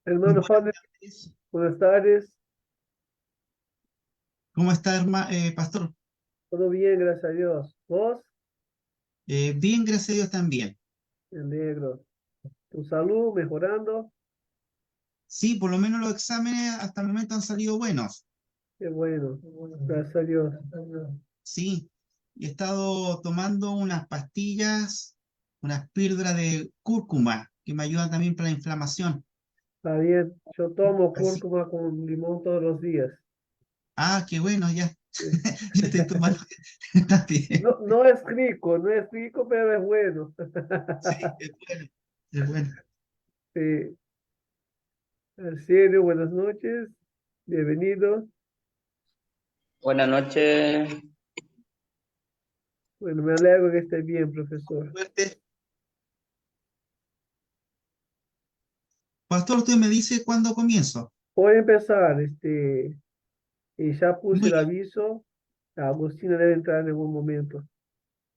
Hermano Buenas Hannes, tardes. buenas tardes. ¿Cómo está, pastor? Todo bien, gracias a Dios. ¿Vos? Bien, gracias a Dios también. Me alegro. ¿Tu salud mejorando? Sí, por lo menos los exámenes hasta el momento han salido buenos. Qué bueno, gracias a Dios. Sí, he estado tomando unas pastillas, unas píldoras de cúrcuma que me ayudan también para la inflamación. Está bien. Yo tomo Así, cúrcuma con limón todos los días. qué bueno, ya. Sí. Yo estoy tomando también. No, no es rico, no es rico, pero es bueno. Sí, es bueno, es bueno. Sí. Arsenio, buenas noches. Bienvenido. Buenas noches. Bueno, me alegro que esté bien, profesor. Fuerte. Pastor, usted me dice cuándo comienzo. Voy a empezar, y ya puse Muy el bien. aviso. Agustina debe entrar en algún momento.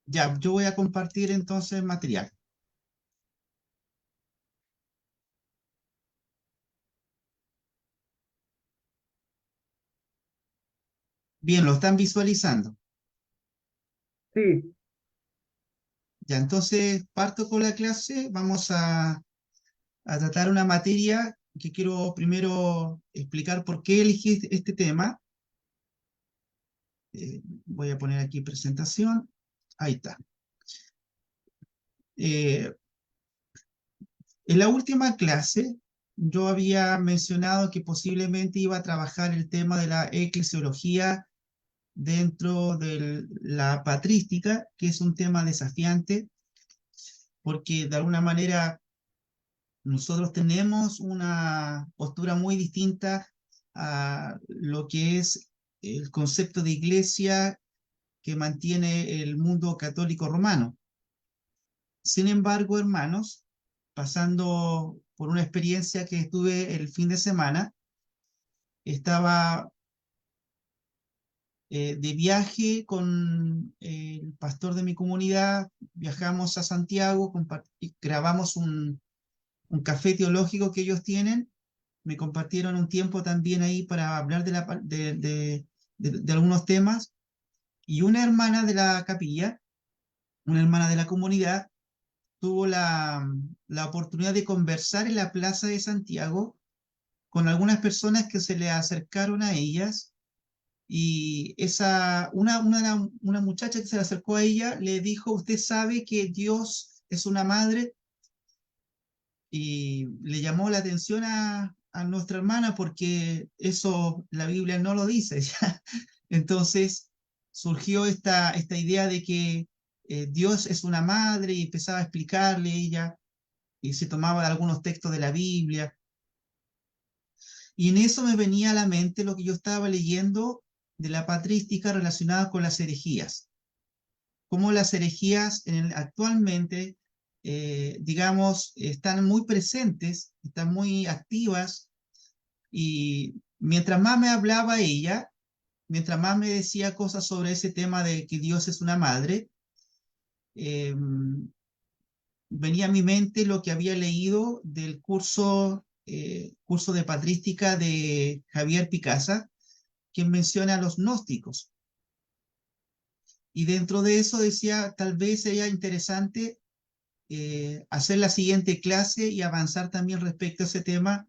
Ya, yo voy a compartir entonces material. Bien, lo están visualizando. Sí, Ya, entonces parto con la clase. Vamos a tratar una materia que quiero primero explicar por qué elegí este tema. Voy a poner aquí presentación. Ahí está. Eh, en la última clase yo había mencionado que posiblemente iba a trabajar el tema de la eclesiología dentro de la patrística, que es un tema desafiante, porque de alguna manera nosotros tenemos una postura muy distinta a lo que es el concepto de iglesia que mantiene el mundo católico romano. Sin embargo, hermanos, pasando por una experiencia que tuve el fin de semana, estaba de viaje con el pastor de mi comunidad, viajamos a Santiago, grabamos un café teológico que ellos tienen, me compartieron un tiempo también ahí para hablar de algunos temas, y una hermana de la capilla, una hermana de la comunidad, tuvo la oportunidad de conversar en la Plaza de Santiago con algunas personas que se le acercaron a ellas, y una muchacha que se le acercó a ella le dijo: ¿usted sabe que Dios es una madre? Y le llamó la atención a nuestra hermana porque eso la Biblia no lo dice, ¿ya? Entonces surgió esta idea de que Dios es una madre, y empezaba a explicarle ella y se tomaba de algunos textos de la Biblia. Y en eso me venía a la mente lo que yo estaba leyendo de la patrística relacionada con las herejías. Cómo las herejías actualmente, digamos, están muy presentes, están muy activas, y mientras más me hablaba ella, mientras más me decía cosas sobre ese tema de que Dios es una madre, eh, venía a mi mente lo que había leído del curso de patrística de Javier Picasa, que menciona a los gnósticos. Y dentro de eso decía, tal vez sería interesante hacer la siguiente clase y avanzar también respecto a ese tema,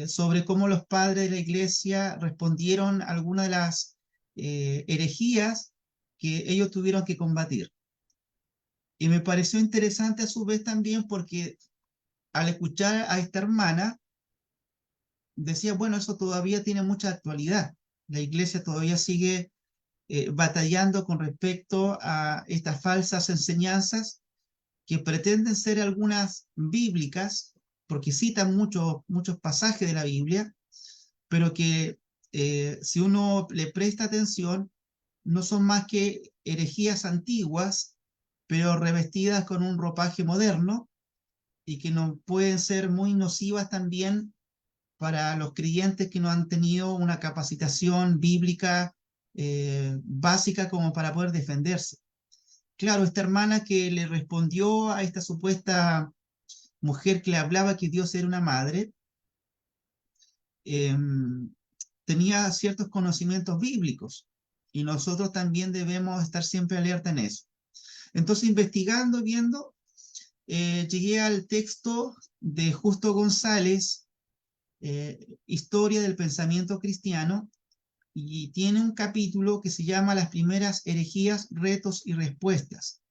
sobre cómo los padres de la iglesia respondieron a algunas de las herejías que ellos tuvieron que combatir. Y me pareció interesante a su vez también porque al escuchar a esta hermana, decía, bueno, eso todavía tiene mucha actualidad. La iglesia todavía sigue batallando con respecto a estas falsas enseñanzas que pretenden ser algunas bíblicas, porque citan muchos pasajes de la Biblia, pero que si uno le presta atención, no son más que herejías antiguas, pero revestidas con un ropaje moderno, y que no pueden ser muy nocivas también para los creyentes que no han tenido una capacitación bíblica básica como para poder defenderse. Claro, esta hermana que le respondió a esta supuesta mujer que le hablaba que Dios era una madre, tenía ciertos conocimientos bíblicos y nosotros también debemos estar siempre alerta en eso. Entonces, investigando, viendo, llegué al texto de Justo González, Historia del Pensamiento Cristiano, y tiene un capítulo que se llama Las primeras herejías, retos y respuestas.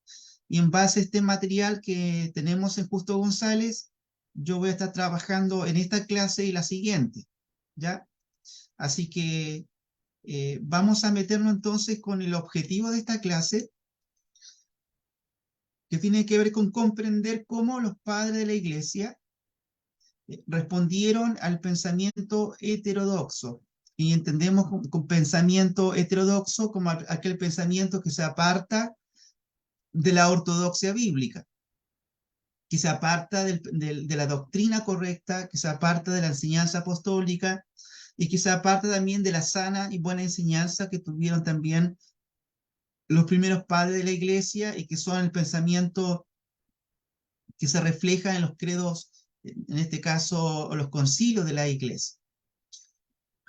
Y en base a este material que tenemos en Justo González, yo voy a estar trabajando en esta clase y la siguiente, ¿ya? Así que vamos a meternos entonces con el objetivo de esta clase, que tiene que ver con comprender cómo los padres de la Iglesia respondieron al pensamiento heterodoxo. Y entendemos con pensamiento heterodoxo como aquel pensamiento que se aparta de la ortodoxia bíblica, que se aparta de la doctrina correcta, que se aparta de la enseñanza apostólica y que se aparta también de la sana y buena enseñanza que tuvieron también los primeros padres de la Iglesia y que son el pensamiento que se refleja en los credos, en este caso los concilios de la Iglesia,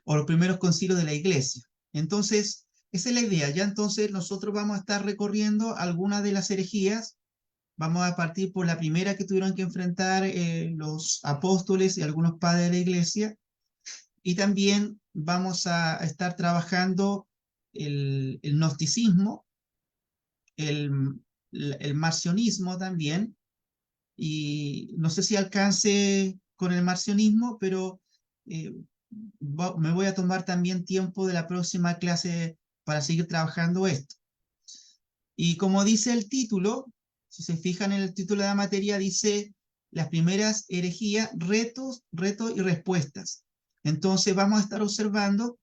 o los primeros concilios de la Iglesia. Entonces, esa es la idea. Ya entonces nosotros vamos a estar recorriendo algunas de las herejías. Vamos a partir por la primera que tuvieron que enfrentar los apóstoles y algunos padres de la Iglesia. Y también vamos a estar trabajando el gnosticismo, el marcionismo también. Y no sé si alcance con el marcionismo, pero me voy a tomar también tiempo de la próxima clase para seguir trabajando esto. Y como dice el título, si se fijan en el título de la materia, dice las primeras herejías, retos y respuestas. Entonces vamos a estar observando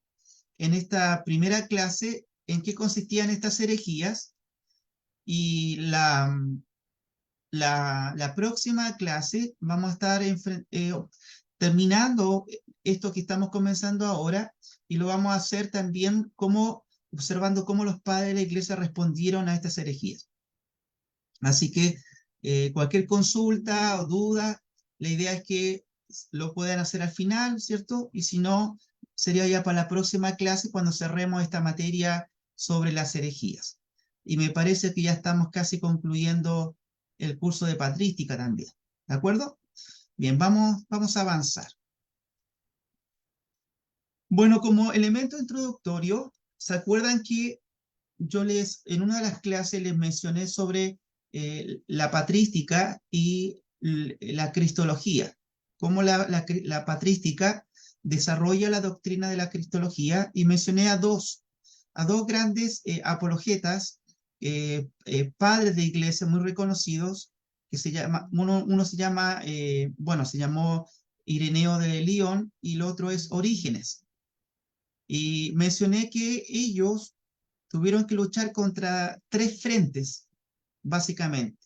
en esta primera clase en qué consistían estas herejías, y la próxima clase vamos a estar terminando esto que estamos comenzando ahora, y lo vamos a hacer también observando cómo los padres de la Iglesia respondieron a estas herejías. Así que cualquier consulta o duda, la idea es que lo puedan hacer al final, ¿cierto? Y si no, sería ya para la próxima clase cuando cerremos esta materia sobre las herejías. Y me parece que ya estamos casi concluyendo el curso de patrística también. ¿De acuerdo? Bien, vamos a avanzar. Bueno, como elemento introductorio, ¿se acuerdan que yo en una de las clases les mencioné sobre la patrística y la cristología? Cómo la patrística desarrolla la doctrina de la cristología, y mencioné a dos grandes apologetas, padres de iglesia muy reconocidos, que uno se llamó Ireneo de León y el otro es Orígenes. Y mencioné que ellos tuvieron que luchar contra tres frentes, básicamente.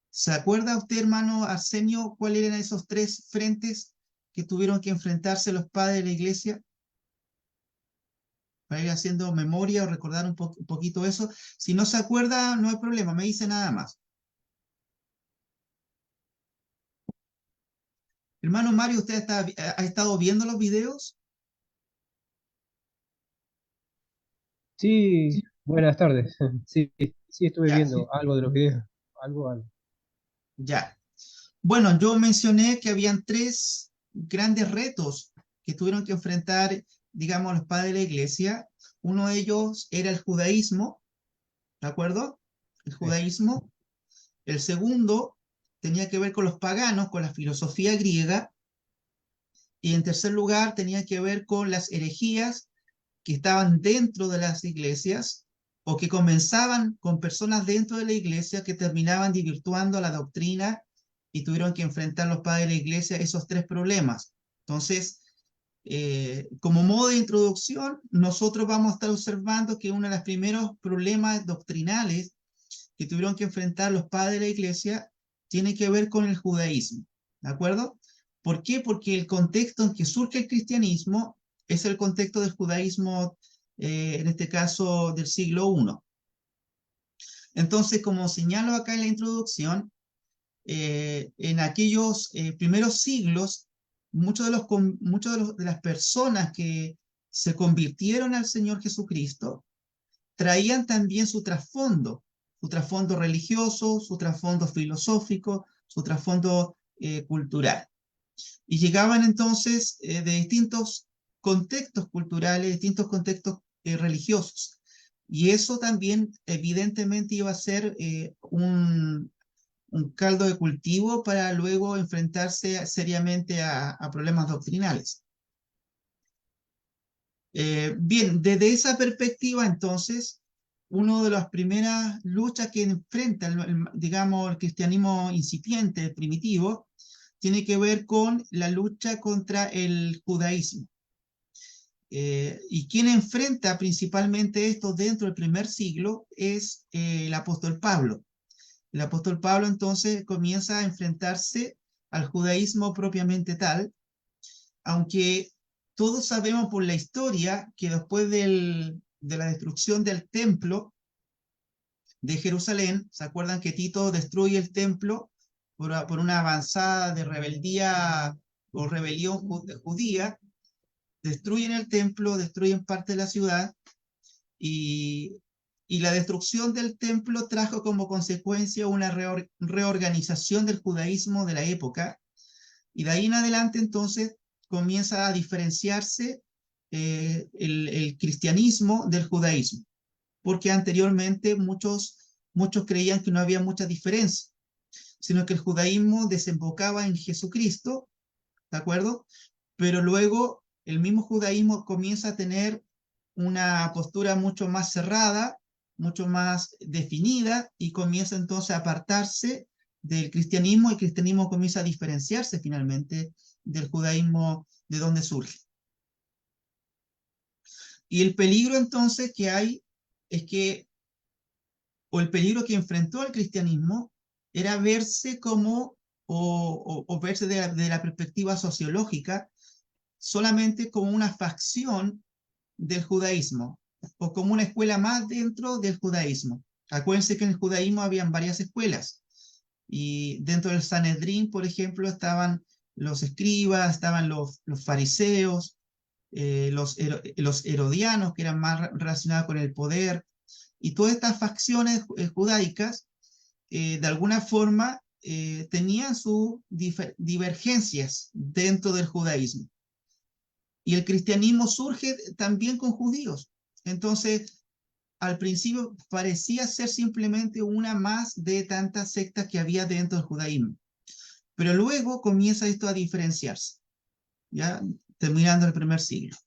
¿Se acuerda usted, hermano Arsenio, cuáles eran esos tres frentes que tuvieron que enfrentarse los padres de la iglesia? Para ir haciendo memoria o recordar un poquito eso. Si no se acuerda, no hay problema, me dice nada más. Hermano Mario, ¿usted ha estado viendo los videos? Sí, buenas tardes. Sí, sí estuve Ya, viendo algo de los videos. Algo. ya. Bueno, yo mencioné que habían tres grandes retos que tuvieron que enfrentar, digamos, los padres de la iglesia. Uno de ellos era el judaísmo, ¿de acuerdo? El Sí. judaísmo. El segundo tenía que ver con los paganos, con la filosofía griega. Y en tercer lugar tenía que ver con las herejías que estaban dentro de las iglesias, o que comenzaban con personas dentro de la iglesia que terminaban desvirtuando la doctrina, y tuvieron que enfrentar los padres de la iglesia esos tres problemas. Entonces, como modo de introducción, nosotros vamos a estar observando que uno de los primeros problemas doctrinales que tuvieron que enfrentar los padres de la iglesia tiene que ver con el judaísmo. ¿De acuerdo? ¿Por qué? Porque el contexto en que surge el cristianismo es el contexto del judaísmo, en este caso del siglo I. Entonces, como señalo acá en la introducción, en aquellos primeros siglos de las personas que se convirtieron al Señor Jesucristo traían también su trasfondo religioso, su trasfondo filosófico, su trasfondo cultural. Y llegaban entonces de distintos contextos culturales, distintos contextos religiosos. Y eso también evidentemente iba a ser un caldo de cultivo para luego enfrentarse seriamente a problemas doctrinales. Bien, desde esa perspectiva, entonces, una de las primeras luchas que enfrenta, digamos, el cristianismo incipiente, primitivo, tiene que ver con la lucha contra el judaísmo. Y quien enfrenta principalmente esto dentro del primer siglo es el apóstol Pablo. El apóstol Pablo entonces comienza a enfrentarse al judaísmo propiamente tal, aunque todos sabemos por la historia que después de la destrucción del templo de Jerusalén, ¿se acuerdan que Tito destruye el templo por una avanzada de rebeldía o rebelión judía? Destruyen el templo, destruyen parte de la ciudad, y la destrucción del templo trajo como consecuencia una reorganización del judaísmo de la época, y de ahí en adelante entonces comienza a diferenciarse el cristianismo del judaísmo, porque anteriormente muchos creían que no había mucha diferencia, sino que el judaísmo desembocaba en Jesucristo, ¿de acuerdo? Pero luego el mismo judaísmo comienza a tener una postura mucho más cerrada, mucho más definida, y comienza entonces a apartarse del cristianismo. El cristianismo comienza a diferenciarse finalmente del judaísmo de donde surge. Y el peligro entonces que hay es que, o el peligro que enfrentó el cristianismo, era verse como, o verse de la perspectiva sociológica, solamente como una facción del judaísmo, o como una escuela más dentro del judaísmo. Acuérdense que en el judaísmo habían varias escuelas, y dentro del Sanedrín, por ejemplo, estaban los escribas, estaban los fariseos, los herodianos, que eran más relacionados con el poder, y todas estas facciones judaicas, de alguna forma, tenían sus divergencias dentro del judaísmo. Y el cristianismo surge también con judíos. Entonces, al principio parecía ser simplemente una más de tantas sectas que había dentro del judaísmo. Pero luego comienza esto a diferenciarse, ya terminando el primer siglo.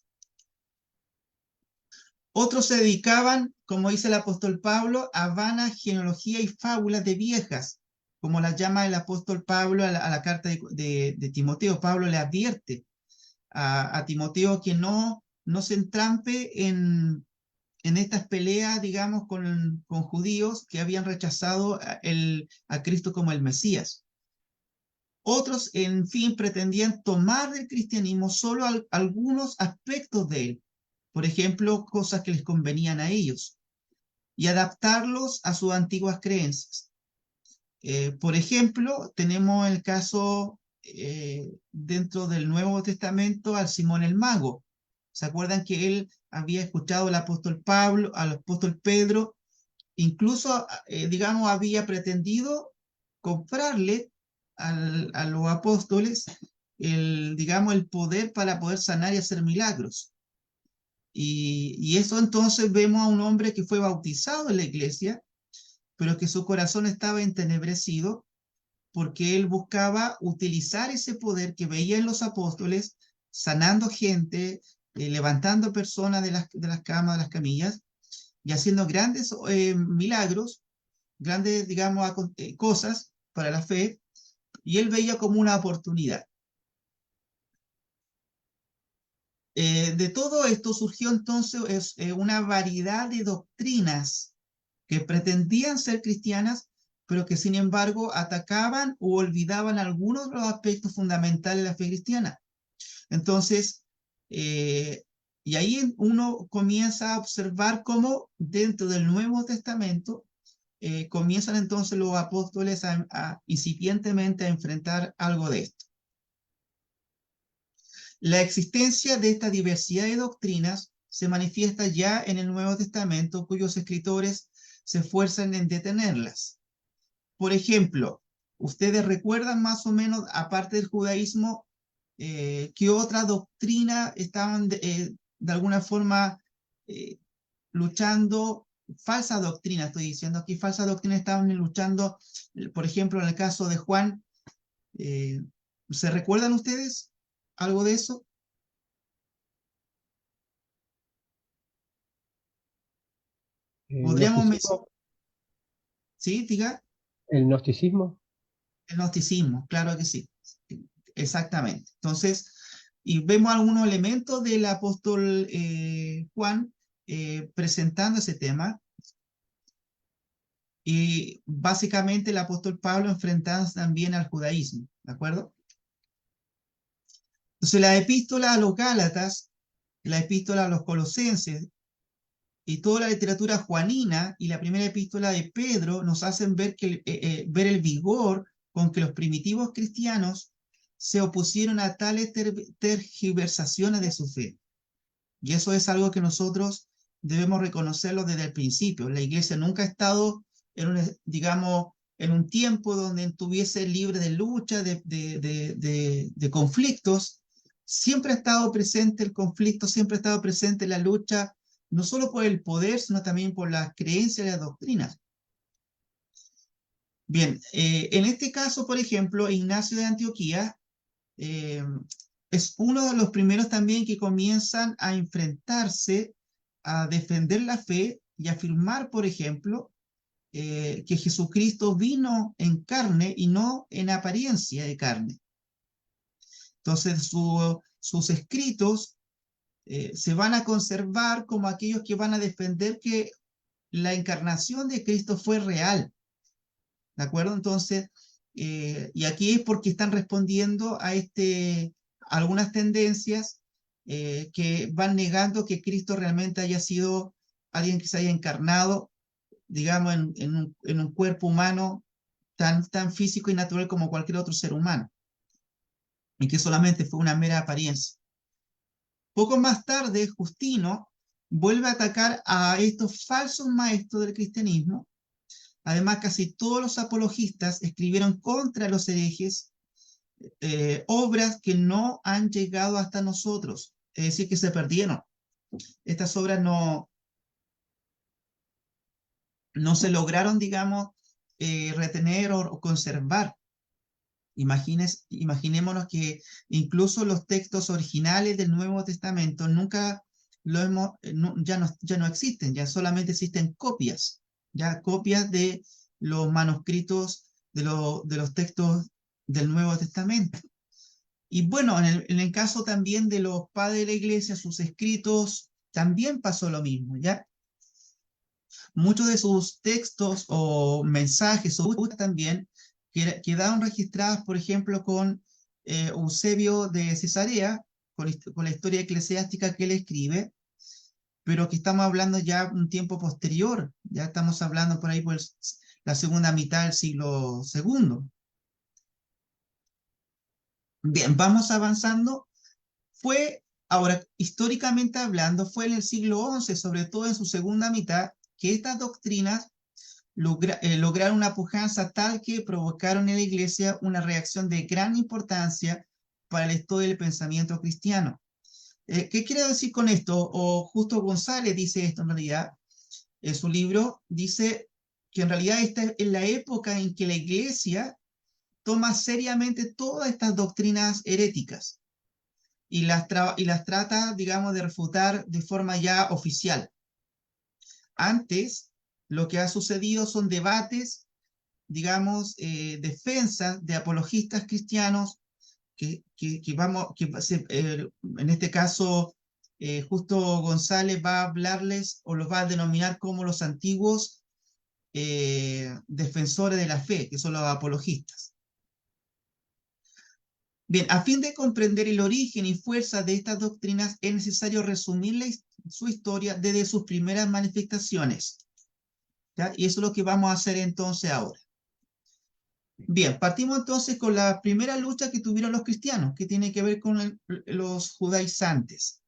Otros se dedicaban, como dice el apóstol Pablo, a vana genealogía y fábulas de viejas, como las llama el apóstol Pablo a la carta de Timoteo. Pablo le advierte a Timoteo que no se entrampe en estas peleas, digamos, con judíos que habían rechazado a Cristo como el Mesías. Otros, en fin, pretendían tomar del cristianismo solo algunos aspectos de él, por ejemplo, cosas que les convenían a ellos, y adaptarlos a sus antiguas creencias. Por ejemplo, tenemos el caso dentro del Nuevo Testamento al Simón el Mago. ¿Se acuerdan que él había escuchado al apóstol Pablo, al apóstol Pedro? Incluso, digamos, había pretendido comprarle a los apóstoles digamos, el poder para poder sanar y hacer milagros. Y eso entonces vemos a un hombre que fue bautizado en la iglesia, pero que su corazón estaba entenebrecido, porque él buscaba utilizar ese poder que veía en los apóstoles, sanando gente, levantando personas de las camas, de las camillas, y haciendo grandes milagros, grandes, digamos, cosas para la fe, y él veía como una oportunidad. De todo esto surgió entonces una variedad de doctrinas que pretendían ser cristianas, pero que sin embargo atacaban o olvidaban algunos de los aspectos fundamentales de la fe cristiana. Entonces, y ahí uno comienza a observar cómo dentro del Nuevo Testamento comienzan entonces los apóstoles incipientemente a enfrentar algo de esto. La existencia de esta diversidad de doctrinas se manifiesta ya en el Nuevo Testamento, cuyos escritores se esfuerzan en detenerlas. Por ejemplo, ¿ustedes recuerdan más o menos, aparte del judaísmo, qué otra doctrina estaban de alguna forma luchando? Falsa doctrina, estoy diciendo aquí, falsa doctrina estaban luchando, por ejemplo, en el caso de Juan. ¿Se recuerdan ustedes algo de eso? Podríamos mencionar, Gnosticismo, ¿sí? Diga, el gnosticismo. el gnosticismo, claro que sí, exactamente. Entonces, y vemos algunos elementos del apóstol Juan presentando ese tema, y básicamente el apóstol Pablo enfrentándose también al judaísmo, ¿de acuerdo? Entonces, la epístola a los Gálatas, la epístola a los Colosenses, y toda la literatura juanina y la primera epístola de Pedro nos hacen ver, ver el vigor con que los primitivos cristianos se opusieron a tales tergiversaciones de su fe. Y eso es algo que nosotros debemos reconocerlo desde el principio. La iglesia nunca ha estado en un, digamos, en un tiempo donde estuviese libre de lucha, de conflictos. Siempre ha estado presente el conflicto, siempre ha estado presente la lucha, no solo por el poder, sino también por las creencias y las doctrinas. Bien, en este caso, por ejemplo, Ignacio de Antioquía es uno de los primeros también que comienzan a enfrentarse, a defender la fe y afirmar, por ejemplo, que Jesucristo vino en carne y no en apariencia de carne. Entonces, sus escritos se van a conservar como aquellos que van a defender que la encarnación de Cristo fue real. ¿De acuerdo? Entonces, y aquí es porque están respondiendo a algunas tendencias que van negando que Cristo realmente haya sido alguien que se haya encarnado, digamos, en un cuerpo humano tan físico y natural como cualquier otro ser humano, y que solamente fue una mera apariencia. Poco más tarde, Justino vuelve a atacar a estos falsos maestros del cristianismo. Además, casi todos los apologistas escribieron contra los herejes obras que no han llegado hasta nosotros, es decir, que se perdieron. Estas obras no se lograron, digamos, retener o conservar. Imaginémonos que incluso los textos originales del Nuevo Testamento nunca ya no existen, ya solamente existen copias, ya copias de los manuscritos de los textos del Nuevo Testamento. Y bueno, en el caso también de los padres de la iglesia, sus escritos, también pasó lo mismo, ¿ya? Muchos de sus textos o mensajes o también quedaron registrados, por ejemplo, con Eusebio de Cesarea, con la historia eclesiástica que él escribe, pero que estamos hablando ya un tiempo posterior, ya estamos hablando por ahí por la segunda mitad del siglo II. Bien, vamos avanzando. Ahora, históricamente hablando, fue en el siglo XI, sobre todo en su segunda mitad, que estas doctrinas lograron una pujanza tal que provocaron en la iglesia una reacción de gran importancia para el estudio del pensamiento cristiano. ¿Qué quiero decir con esto? O Justo González dice esto en realidad, en su libro, dice que en realidad esta es la época en que la iglesia toma seriamente todas estas doctrinas heréticas y las trata, digamos, de refutar de forma ya oficial. Antes, lo que ha sucedido son debates, digamos, defensas de apologistas cristianos en este caso, Justo González va a hablarles o los va a denominar como los antiguos defensores de la fe, que son los apologistas. Bien, a fin de comprender el origen y fuerza de estas doctrinas, es necesario resumir su historia desde sus primeras manifestaciones. ¿Ya? Y eso es lo que vamos a hacer entonces ahora. Bien, partimos entonces con la primera lucha que tuvieron los cristianos, que tiene que ver con los judaizantes.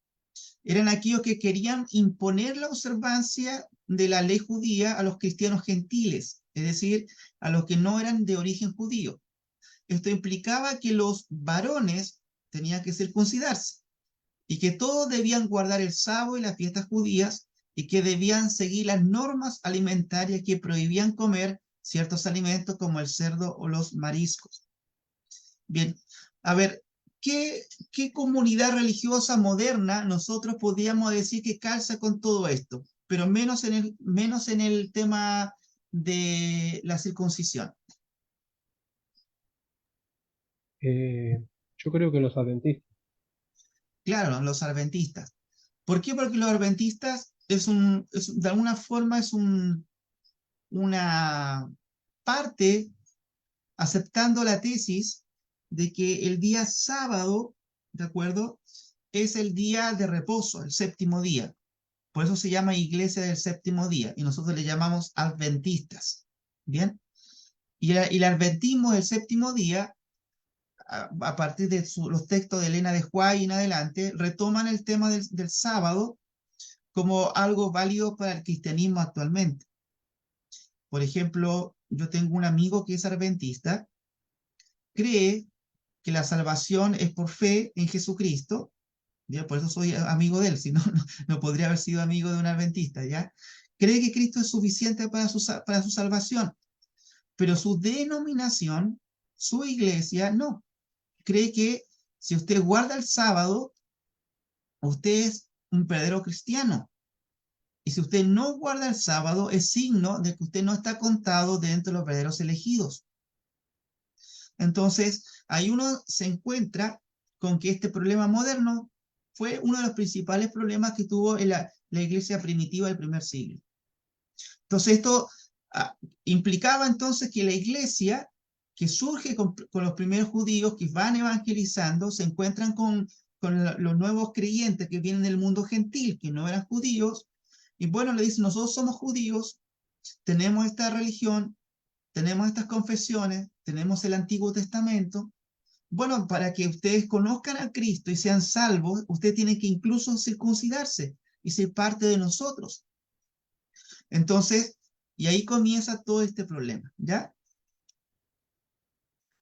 Eran aquellos que querían imponer la observancia de la ley judía a los cristianos gentiles, es decir, a los que no eran de origen judío. Esto implicaba que los varones tenían que circuncidarse y que todos debían guardar el sábado y las fiestas judías y que debían seguir las normas alimentarias que prohibían comer ciertos alimentos como el cerdo o los mariscos. Bien, a ver, ¿qué comunidad religiosa moderna nosotros podríamos decir que calza con todo esto? Pero menos en el tema de la circuncisión. Yo creo que los adventistas. Claro, los adventistas. ¿Por qué? Porque los adventistas de alguna forma es una parte aceptando la tesis de que el día sábado, ¿de acuerdo? Es el día de reposo, el séptimo día. Por eso se llama Iglesia del Séptimo Día y nosotros le llamamos adventistas. ¿Bien? Y el adventismo del séptimo día, a partir de los textos de Elena de White en adelante, retoman el tema del sábado como algo válido para el cristianismo actualmente. Por ejemplo, yo tengo un amigo que es adventista, cree que la salvación es por fe en Jesucristo, ¿ya? Por eso soy amigo de él, si no, no podría haber sido amigo de un adventista, ¿ya? Cree que Cristo es suficiente para su salvación, pero su denominación, su iglesia, no. Cree que si usted guarda el sábado, usted es un verdadero cristiano. Y si usted no guarda el sábado, es signo de que usted no está contado dentro de los verdaderos elegidos. Entonces, ahí uno se encuentra con que este problema moderno fue uno de los principales problemas que tuvo la iglesia primitiva del primer siglo. Entonces, esto implicaba entonces que la iglesia, que surge con los primeros judíos que van evangelizando, se encuentran con los nuevos creyentes que vienen del mundo gentil, que no eran judíos, y bueno, le dicen, nosotros somos judíos, tenemos esta religión, tenemos estas confesiones, tenemos el Antiguo Testamento. Bueno, para que ustedes conozcan a Cristo y sean salvos, ustedes tienen que incluso circuncidarse y ser parte de nosotros. Entonces, y ahí comienza todo este problema, ¿ya?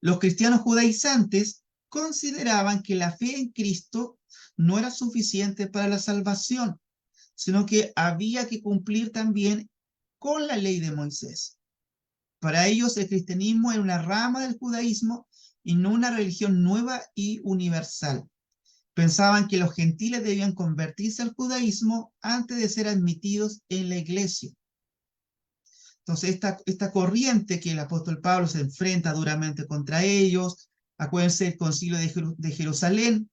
Los cristianos judaizantes consideraban que la fe en Cristo no era suficiente para la salvación, sino que había que cumplir también con la ley de Moisés. Para ellos el cristianismo era una rama del judaísmo y no una religión nueva y universal. Pensaban que los gentiles debían convertirse al judaísmo antes de ser admitidos en la iglesia. Entonces esta corriente que el apóstol Pablo se enfrenta duramente contra ellos, acuérdense del concilio de Jerusalén,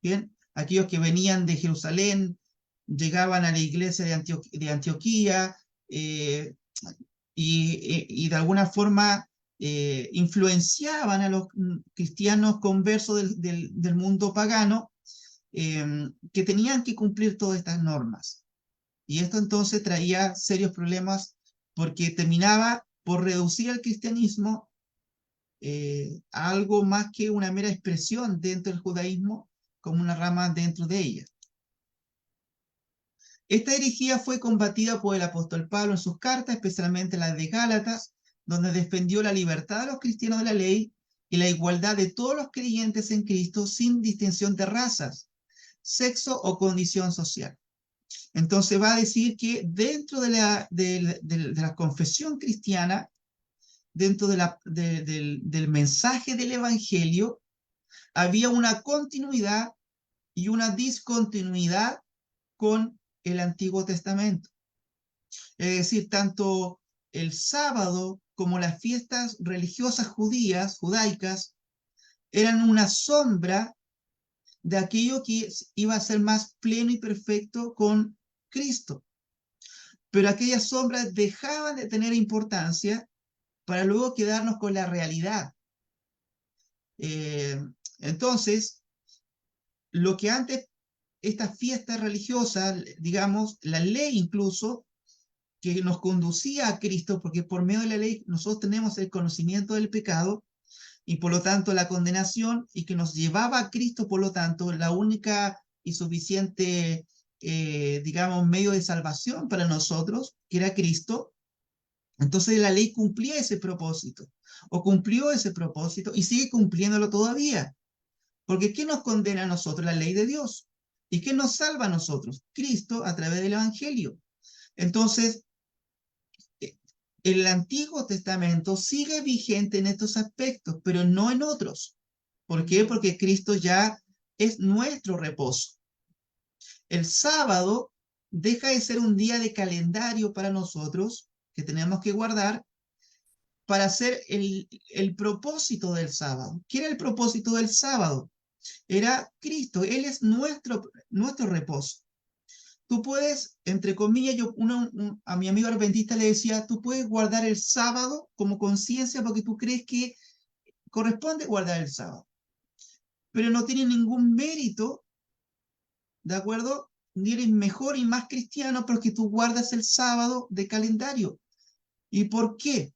¿bien? Aquellos que venían de Jerusalén llegaban a la iglesia de Antioquía, y de alguna forma influenciaban a los cristianos conversos del mundo pagano, que tenían que cumplir todas estas normas. Y esto entonces traía serios problemas porque terminaba por reducir al cristianismo a algo más que una mera expresión dentro del judaísmo, como una rama dentro de ella. Esta herejía fue combatida por el apóstol Pablo en sus cartas, especialmente las de Gálatas, donde defendió la libertad de los cristianos de la ley y la igualdad de todos los creyentes en Cristo sin distinción de razas, sexo o condición social. Entonces va a decir que dentro de la confesión cristiana, dentro del mensaje del Evangelio, había una continuidad y una discontinuidad con el Antiguo Testamento. Es decir, tanto el sábado como las fiestas religiosas judaicas, eran una sombra de aquello que iba a ser más pleno y perfecto con Cristo. Pero aquellas sombras dejaban de tener importancia para luego quedarnos con la realidad. Entonces, lo que antes, estas fiestas religiosas, digamos, la ley incluso, que nos conducía a Cristo, porque por medio de la ley nosotros tenemos el conocimiento del pecado y por lo tanto la condenación, y que nos llevaba a Cristo, por lo tanto, la única y suficiente, digamos, medio de salvación para nosotros, que era Cristo. Entonces la ley cumplía ese propósito, o cumplió ese propósito, y sigue cumpliéndolo todavía. Porque ¿qué nos condena a nosotros? La ley de Dios. ¿Y qué nos salva a nosotros? Cristo a través del Evangelio. Entonces, el Antiguo Testamento sigue vigente en estos aspectos, pero no en otros. ¿Por qué? Porque Cristo ya es nuestro reposo. El sábado deja de ser un día de calendario para nosotros, que tenemos que guardar, para hacer el propósito del sábado. ¿Qué era el propósito del sábado? Era Cristo. Él es nuestro reposo. Tú puedes, entre comillas, a mi amigo adventista le decía, tú puedes guardar el sábado como conciencia porque tú crees que corresponde guardar el sábado, pero no tiene ningún mérito, ¿de acuerdo? Ni eres mejor y más cristiano porque tú guardas el sábado de calendario. ¿Y por qué?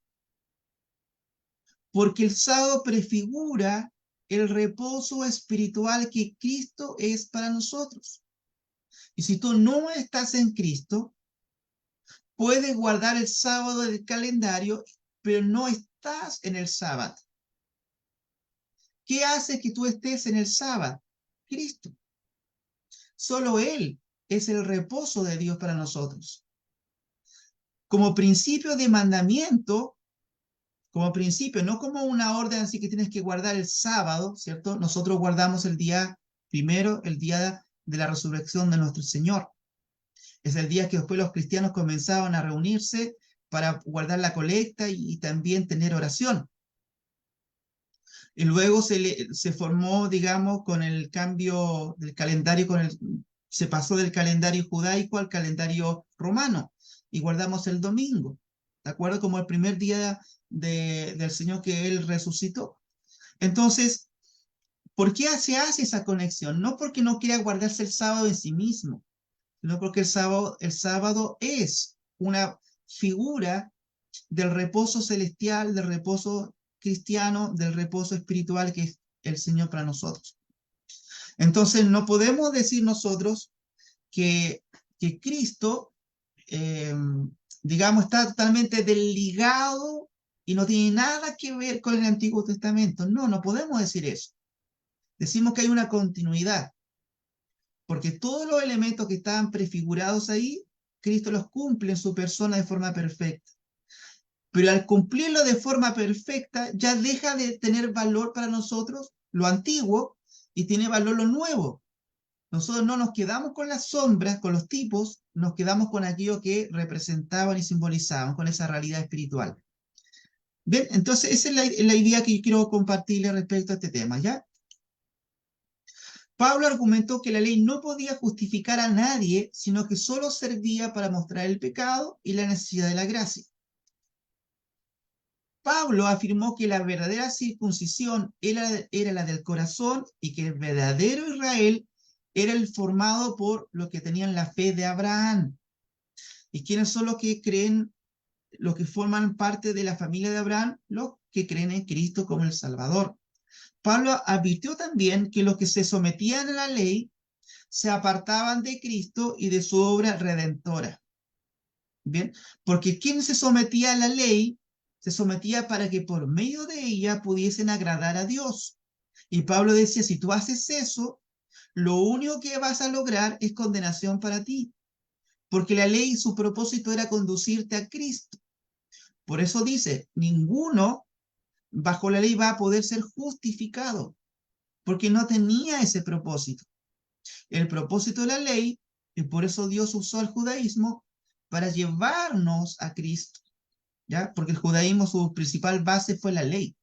Porque el sábado prefigura el reposo espiritual que Cristo es para nosotros. Y si tú no estás en Cristo, puedes guardar el sábado del calendario, pero no estás en el sábado. ¿Qué hace que tú estés en el sábado? Cristo. Solo Él es el reposo de Dios para nosotros. Como principio de mandamiento, como principio, no como una orden así que tienes que guardar el sábado, ¿cierto? Nosotros guardamos el día primero, el día de la resurrección de nuestro Señor. Es el día que después los cristianos comenzaban a reunirse para guardar la colecta y también tener oración. Y luego se formó, digamos, con el cambio del calendario, se pasó del calendario judaico al calendario romano y guardamos el domingo, ¿de acuerdo? Como el primer día del Señor que Él resucitó. Entonces, ¿por qué se hace esa conexión? No porque no quiera guardarse el sábado en sí mismo, sino porque el sábado es una figura del reposo celestial, del reposo cristiano, del reposo espiritual que es el Señor para nosotros. Entonces no podemos decir nosotros que Cristo, digamos, está totalmente desligado y no tiene nada que ver con el Antiguo Testamento. No, no podemos decir eso. Decimos que hay una continuidad, porque todos los elementos que estaban prefigurados ahí, Cristo los cumple en su persona de forma perfecta. Pero al cumplirlo de forma perfecta, ya deja de tener valor para nosotros lo antiguo y tiene valor lo nuevo. Nosotros no nos quedamos con las sombras, con los tipos, nos quedamos con aquello que representaban y simbolizaban, con esa realidad espiritual. ¿Ven? Entonces, esa es la idea que yo quiero compartirle respecto a este tema, ¿ya? Pablo argumentó que la ley no podía justificar a nadie, sino que solo servía para mostrar el pecado y la necesidad de la gracia. Pablo afirmó que la verdadera circuncisión era la del corazón y que el verdadero Israel era el formado por los que tenían la fe de Abraham. ¿Y quiénes son los que creen, los que forman parte de la familia de Abraham? Los que creen en Cristo como el Salvador. Pablo advirtió también que los que se sometían a la ley se apartaban de Cristo y de su obra redentora. Bien, porque quien se sometía a la ley se sometía para que por medio de ella pudiesen agradar a Dios. Y Pablo decía, si tú haces eso, lo único que vas a lograr es condenación para ti, porque la ley, su propósito era conducirte a Cristo. Por eso dice, ninguno bajo la ley va a poder ser justificado, porque no tenía ese propósito. El propósito de la ley, y por eso Dios usó el judaísmo, para llevarnos a Cristo. ¿Ya? Porque el judaísmo, su principal base fue la ley.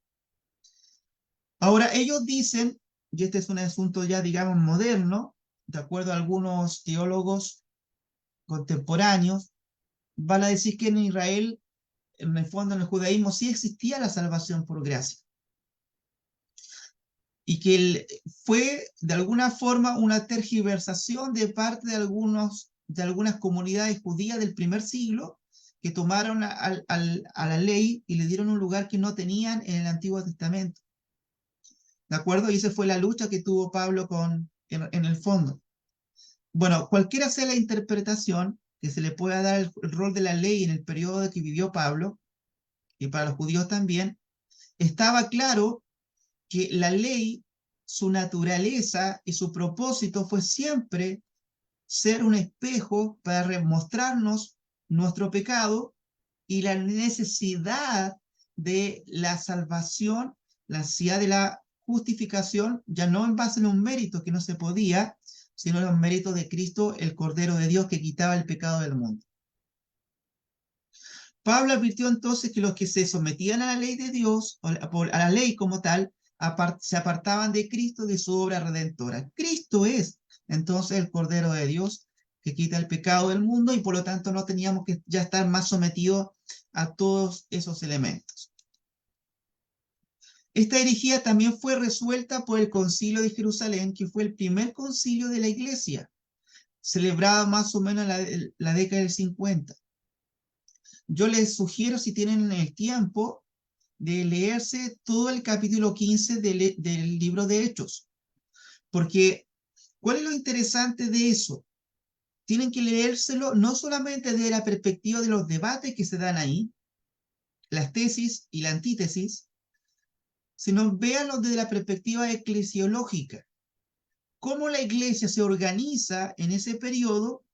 Ahora, ellos dicen, y este es un asunto ya, digamos, moderno, de acuerdo a algunos teólogos contemporáneos, van a decir que en Israel, en el fondo, en el judaísmo, sí existía la salvación por gracia. Y que fue, de alguna forma, una tergiversación de parte de algunas comunidades judías del primer siglo, que tomaron a la ley y le dieron un lugar que no tenían en el Antiguo Testamento. ¿De acuerdo? Y esa fue la lucha que tuvo Pablo en el fondo. Bueno, cualquiera sea la interpretación que se le pueda dar el rol de la ley en el periodo que vivió Pablo, y para los judíos también, estaba claro que la ley, su naturaleza y su propósito fue siempre ser un espejo para mostrarnos nuestro pecado y la necesidad de la salvación, la necesidad de la justificación, ya no en base a un mérito que no se podía, sino en los méritos de Cristo, el Cordero de Dios que quitaba el pecado del mundo. Pablo advirtió entonces que los que se sometían a la ley de Dios, a la ley como tal, se apartaban de Cristo, de su obra redentora. Cristo es entonces el Cordero de Dios que quita el pecado del mundo y por lo tanto no teníamos que ya estar más sometidos a todos esos elementos. Esta herejía también fue resuelta por el Concilio de Jerusalén, que fue el primer concilio de la Iglesia, celebrado más o menos en la década del 50. Yo les sugiero, si tienen el tiempo, de leerse todo el capítulo 15 del libro de Hechos. Porque, ¿cuál es lo interesante de eso? Tienen que leérselo no solamente desde la perspectiva de los debates que se dan ahí, las tesis y la antítesis, sino véanlo desde la perspectiva eclesiológica. Cómo la iglesia se organiza en ese periodo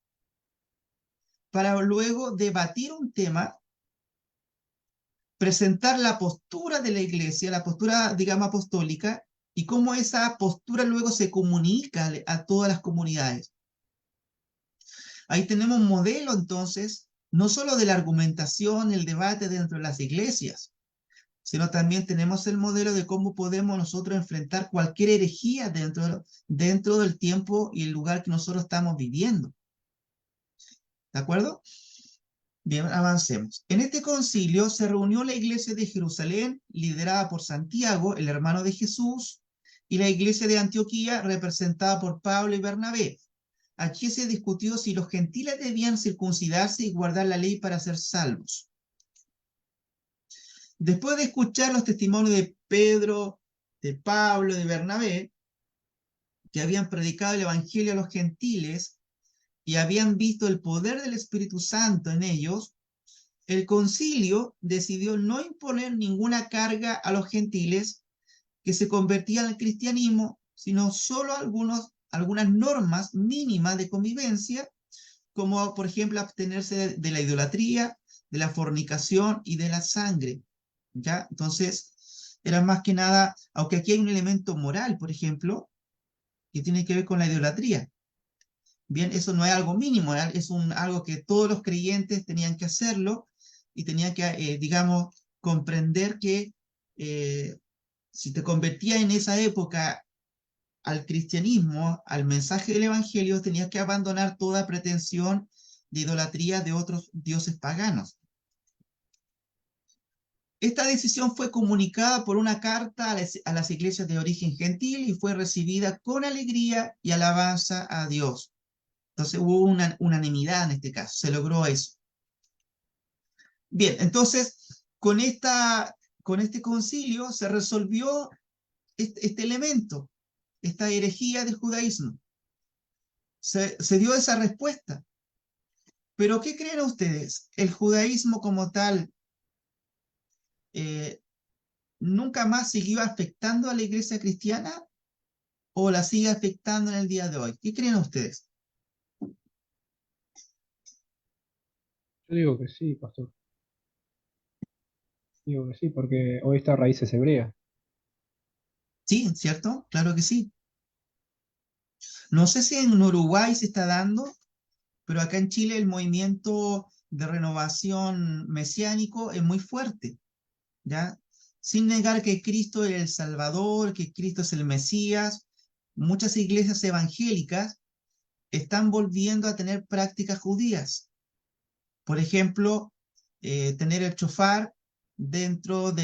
para luego debatir un tema, presentar la postura de la iglesia, la postura, digamos, apostólica, y cómo esa postura luego se comunica a todas las comunidades. Ahí tenemos un modelo, entonces, no solo de la argumentación, el debate dentro de las iglesias, sino también tenemos el modelo de cómo podemos nosotros enfrentar cualquier herejía dentro del tiempo y el lugar que nosotros estamos viviendo. ¿De acuerdo? Bien, avancemos. En este concilio se reunió la iglesia de Jerusalén, liderada por Santiago, el hermano de Jesús, y la iglesia de Antioquía, representada por Pablo y Bernabé. Aquí se discutió si los gentiles debían circuncidarse y guardar la ley para ser salvos. Después de escuchar los testimonios de Pedro, de Pablo, de Bernabé, que habían predicado el evangelio a los gentiles y habían visto el poder del Espíritu Santo en ellos, el concilio decidió no imponer ninguna carga a los gentiles que se convertían al cristianismo, sino solo algunas normas mínimas de convivencia, como por ejemplo abstenerse de la idolatría, de la fornicación y de la sangre. ¿Ya? Entonces, era más que nada, aunque aquí hay un elemento moral, por ejemplo, que tiene que ver con la idolatría. Bien, eso no es algo mínimo, es algo que todos los creyentes tenían que hacerlo y tenían que, digamos, comprender que si te convertías en esa época al cristianismo, al mensaje del evangelio, tenías que abandonar toda pretensión de idolatría de otros dioses paganos. Esta decisión fue comunicada por una carta a las iglesias de origen gentil y fue recibida con alegría y alabanza a Dios. Entonces hubo una unanimidad en este caso, se logró eso. Bien, entonces con este concilio se resolvió este elemento, esta herejía del judaísmo. Se dio esa respuesta. Pero ¿qué creen ustedes? ¿El judaísmo como tal nunca más siguió afectando a la iglesia cristiana o la sigue afectando en el día de hoy? ¿Qué creen ustedes? Yo digo que sí, pastor. Digo que sí, porque hoy está raíces hebreas. Sí, ¿cierto? Claro que sí. No sé si en Uruguay se está dando, pero acá en Chile el movimiento de renovación mesiánico es muy fuerte, ¿ya? Sin negar que Cristo es el Salvador, que Cristo es el Mesías, muchas iglesias evangélicas están volviendo a tener prácticas judías. Por ejemplo, tener el chofar dentro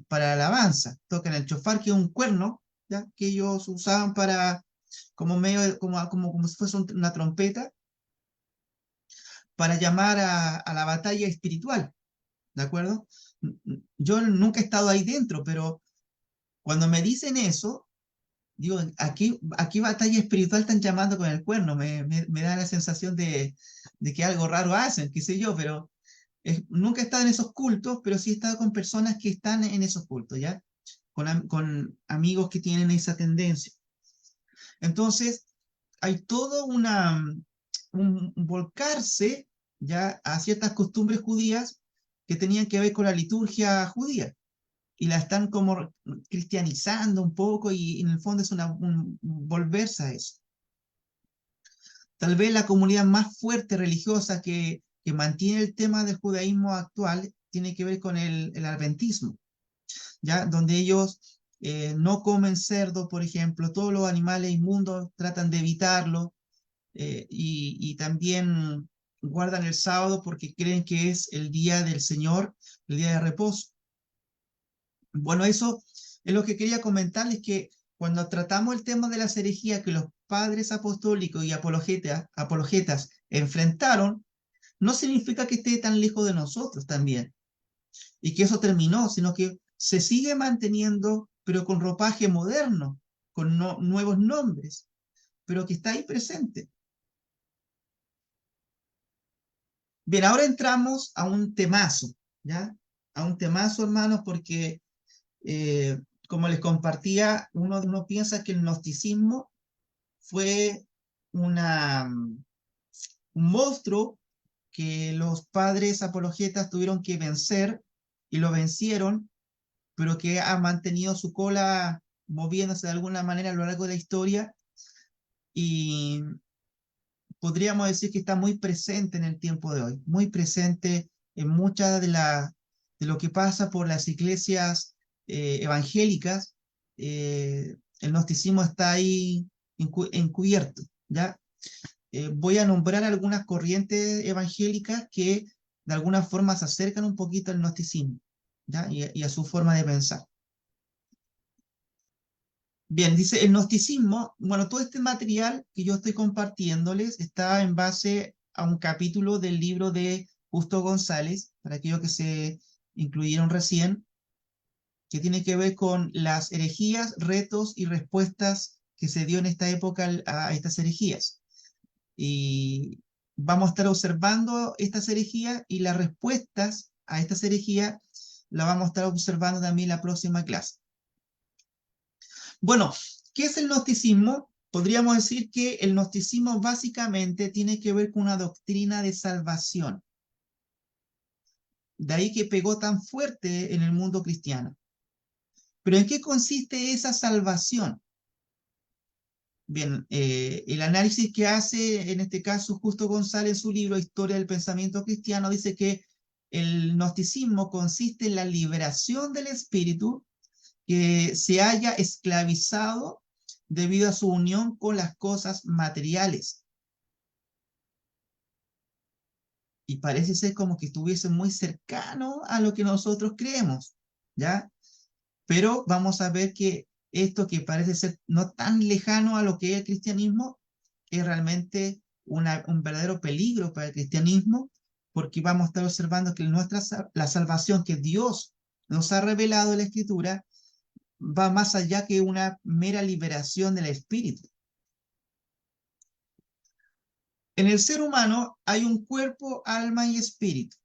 para alabanza. Tocan el chofar, que es un cuerno, ¿ya? Que ellos usaban como medio, como si fuese una trompeta. para llamar a la batalla espiritual, ¿de acuerdo? Yo nunca he estado ahí dentro, pero cuando me dicen eso, digo, aquí batalla espiritual están llamando con el cuerno, me da la sensación de que algo raro hacen, qué sé yo, pero nunca he estado en esos cultos, pero sí he estado con personas que están en esos cultos, ¿ya? Con amigos que tienen esa tendencia. Entonces, hay todo un volcarse ya a ciertas costumbres judías que tenían que ver con la liturgia judía y la están como cristianizando un poco y en el fondo es un volverse a eso. Tal vez la comunidad más fuerte religiosa que mantiene el tema del judaísmo actual tiene que ver con el adventismo, ¿ya? Donde ellos no comen cerdo, por ejemplo, todos los animales inmundos tratan de evitarlo, y también guardan el sábado porque creen que es el día del Señor, el día de reposo. Bueno, eso es lo que quería comentarles, que cuando tratamos el tema de las herejías que los padres apostólicos y apologetas enfrentaron, no significa que esté tan lejos de nosotros también, y que eso terminó, sino que se sigue manteniendo, pero con ropaje moderno, con nuevos nombres, pero que está ahí presente. Bien, ahora entramos a un temazo, ¿ya? A un temazo, hermanos, porque eh, como les compartía, uno piensa que el gnosticismo fue un monstruo que los padres apologetas tuvieron que vencer y lo vencieron, pero que ha mantenido su cola moviéndose de alguna manera a lo largo de la historia y podríamos decir que está muy presente en el tiempo de hoy, muy presente en muchas de lo que pasa por las iglesias evangélicas. El gnosticismo está ahí encubierto, ¿ya? Voy a nombrar algunas corrientes evangélicas que de alguna forma se acercan un poquito al gnosticismo, ¿ya? Y a su forma de pensar. Bien, dice el gnosticismo. Bueno, todo este material que yo estoy compartiéndoles está en base a un capítulo del libro de Justo González, para aquellos que se incluyeron recién, que tiene que ver con las herejías, retos y respuestas que se dio en esta época a estas herejías. Y vamos a estar observando estas herejías y las respuestas a estas herejías las vamos a estar observando también en la próxima clase. Bueno, ¿qué es el gnosticismo? Podríamos decir que el gnosticismo básicamente tiene que ver con una doctrina de salvación. De ahí que pegó tan fuerte en el mundo cristiano. Pero ¿en qué consiste esa salvación? Bien, el análisis que hace en este caso Justo González en su libro Historia del Pensamiento Cristiano dice que el gnosticismo consiste en la liberación del espíritu que se haya esclavizado debido a su unión con las cosas materiales. Y parece ser como que estuviese muy cercano a lo que nosotros creemos, ¿ya? Pero vamos a ver que esto que parece ser no tan lejano a lo que es el cristianismo, es realmente un verdadero peligro para el cristianismo, porque vamos a estar observando que la salvación que Dios nos ha revelado en la Escritura va más allá que una mera liberación del espíritu. En el ser humano hay un cuerpo, alma y espíritu.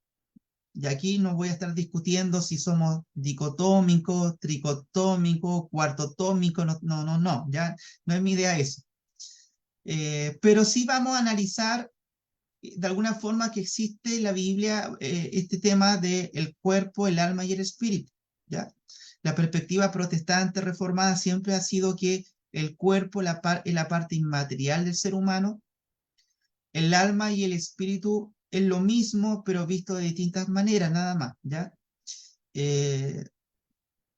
Y aquí no voy a estar discutiendo si somos dicotómicos, tricotómicos, cuartotómicos, no, ya no es mi idea eso. Pero sí vamos a analizar de alguna forma que existe en la Biblia este tema del cuerpo, el alma y el espíritu, ¿ya? La perspectiva protestante reformada siempre ha sido que el cuerpo es la parte inmaterial del ser humano, el alma y el espíritu es lo mismo, pero visto de distintas maneras, nada más, ¿ya? El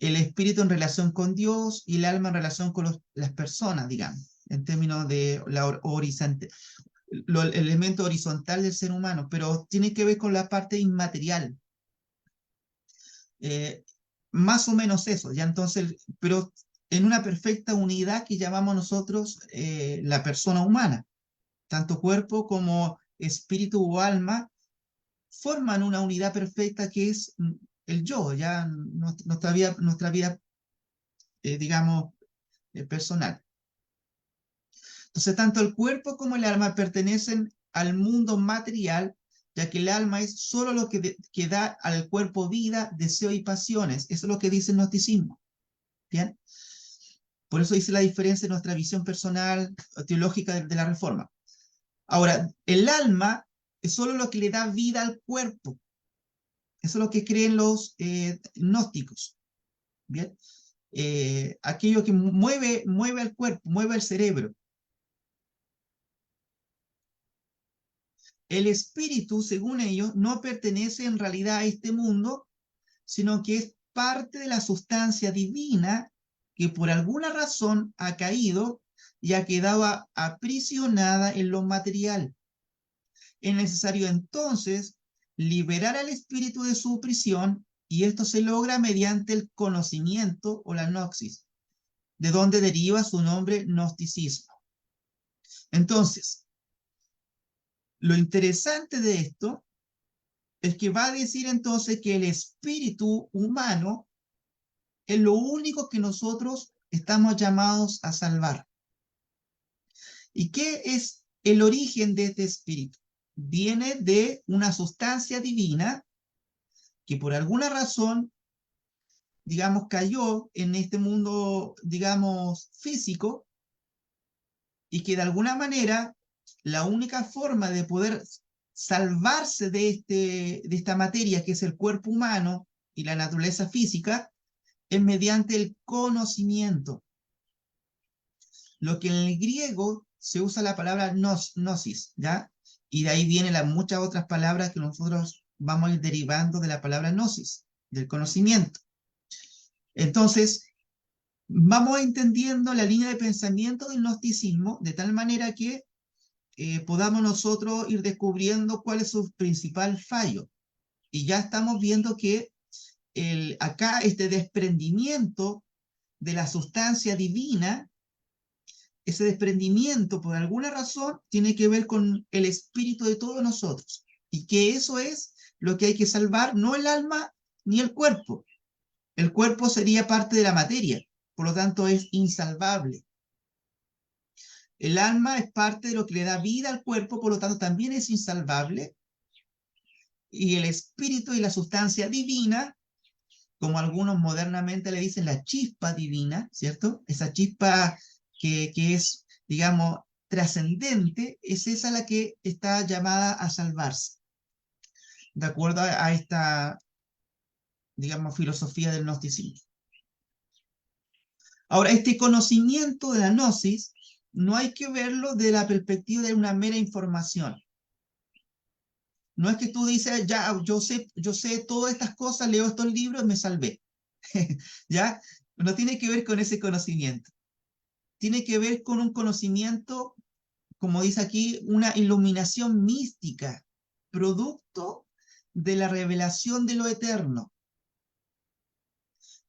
espíritu en relación con Dios y el alma en relación con las personas, digamos, en términos de el elemento horizontal del ser humano, pero tiene que ver con la parte inmaterial. Más o menos eso, ya entonces, pero en una perfecta unidad que llamamos nosotros la persona humana, tanto cuerpo como espíritu o alma, forman una unidad perfecta que es el yo, ya nuestra vida digamos, personal. Entonces, tanto el cuerpo como el alma pertenecen al mundo material, ya que el alma es solo lo que da al cuerpo vida, deseo y pasiones. Eso es lo que dice el gnosticismo. ¿Bien? Por eso dice la diferencia en nuestra visión personal, teológica de la Reforma. Ahora, el alma es solo lo que le da vida al cuerpo. Eso es lo que creen los gnósticos. ¿Bien? Aquello que mueve al cuerpo, mueve al cerebro. El espíritu, según ellos, no pertenece en realidad a este mundo, sino que es parte de la sustancia divina que por alguna razón ha caído y ha quedado aprisionada en lo material. Es necesario entonces liberar al espíritu de su prisión, y esto se logra mediante el conocimiento o la gnosis, de donde deriva su nombre gnosticismo. Entonces, lo interesante de esto es que va a decir entonces que el espíritu humano es lo único que nosotros estamos llamados a salvar. ¿Y qué es el origen de este espíritu? Viene de una sustancia divina que por alguna razón, digamos, cayó en este mundo, digamos, físico, y que de alguna manera la única forma de poder salvarse de esta materia que es el cuerpo humano y la naturaleza física es mediante el conocimiento. Lo que en el griego se usa la palabra gnosis, ¿ya? Y de ahí vienen las muchas otras palabras que nosotros vamos a ir derivando de la palabra gnosis, del conocimiento. Entonces, vamos entendiendo la línea de pensamiento del gnosticismo de tal manera que podamos nosotros ir descubriendo cuál es su principal fallo. Y ya estamos viendo que acá este desprendimiento de la sustancia divina, ese desprendimiento por alguna razón tiene que ver con el espíritu de todos nosotros. Y que eso es lo que hay que salvar, no el alma ni el cuerpo. El cuerpo sería parte de la materia, por lo tanto es insalvable. El alma es parte de lo que le da vida al cuerpo, por lo tanto también es insalvable. Y el espíritu y la sustancia divina, como algunos modernamente le dicen, la chispa divina, ¿cierto? Esa chispa que es, digamos, trascendente, es esa la que está llamada a salvarse, de acuerdo a esta, digamos, filosofía del gnosticismo. Ahora, este conocimiento de la gnosis no hay que verlo de la perspectiva de una mera información. No es que tú dices, ya, yo sé todas estas cosas, leo estos libros, me salvé. ¿Ya? No tiene que ver con ese conocimiento. Tiene que ver con un conocimiento, como dice aquí, una iluminación mística, producto de la revelación de lo eterno.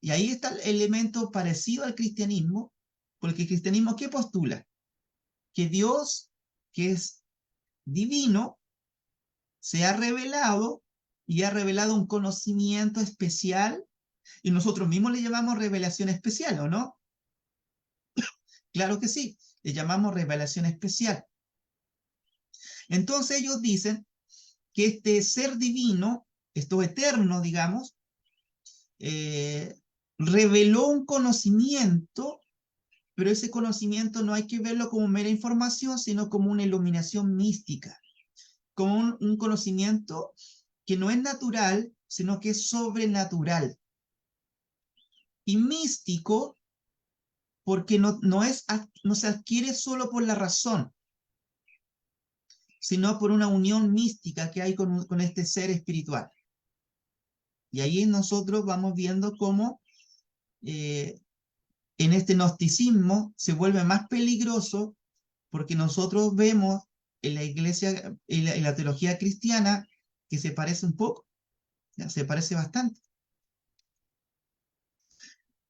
Y ahí está el elemento parecido al cristianismo, porque el cristianismo, ¿qué postula? Que Dios, que es divino, se ha revelado y ha revelado un conocimiento especial, y nosotros mismos le llamamos revelación especial, ¿o no? Claro que sí, le llamamos revelación especial. Entonces ellos dicen que este ser divino, esto eterno, digamos, reveló un conocimiento, pero ese conocimiento no hay que verlo como mera información, sino como una iluminación mística, como un conocimiento que no es natural, sino que es sobrenatural. Y místico porque no se adquiere solo por la razón, sino por una unión mística que hay con este ser espiritual. Y ahí nosotros vamos viendo cómo en este gnosticismo se vuelve más peligroso, porque nosotros vemos en la iglesia, en la teología cristiana, que se parece un poco, ¿ya? Se parece bastante.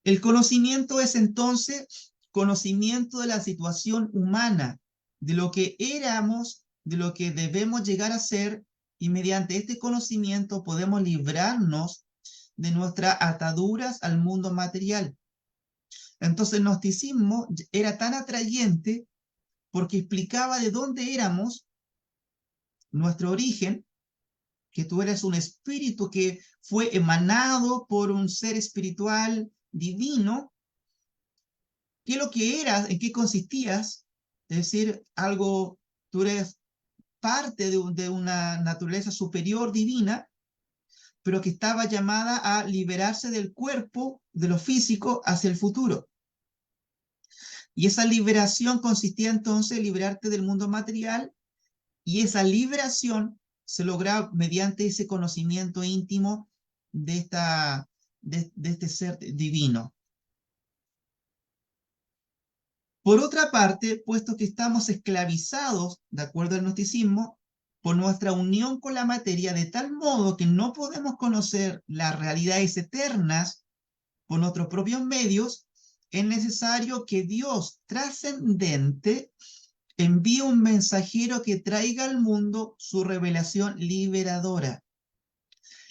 El conocimiento es entonces conocimiento de la situación humana, de lo que éramos de lo que debemos llegar a ser, y mediante este conocimiento podemos librarnos de nuestras ataduras al mundo material. Entonces el gnosticismo era tan atrayente porque explicaba de dónde éramos, nuestro origen, que tú eres un espíritu que fue emanado por un ser espiritual divino, qué es lo que eras, en qué consistías, es decir, algo, tú eres parte de una naturaleza superior divina, pero que estaba llamada a liberarse del cuerpo, de lo físico, hacia el futuro. Y esa liberación consistía entonces en liberarte del mundo material, y esa liberación se logra mediante ese conocimiento íntimo de este ser divino. Por otra parte, puesto que estamos esclavizados, de acuerdo al gnosticismo, por nuestra unión con la materia, de tal modo que no podemos conocer las realidades eternas por nuestros propios medios, es necesario que Dios trascendente envíe un mensajero que traiga al mundo su revelación liberadora.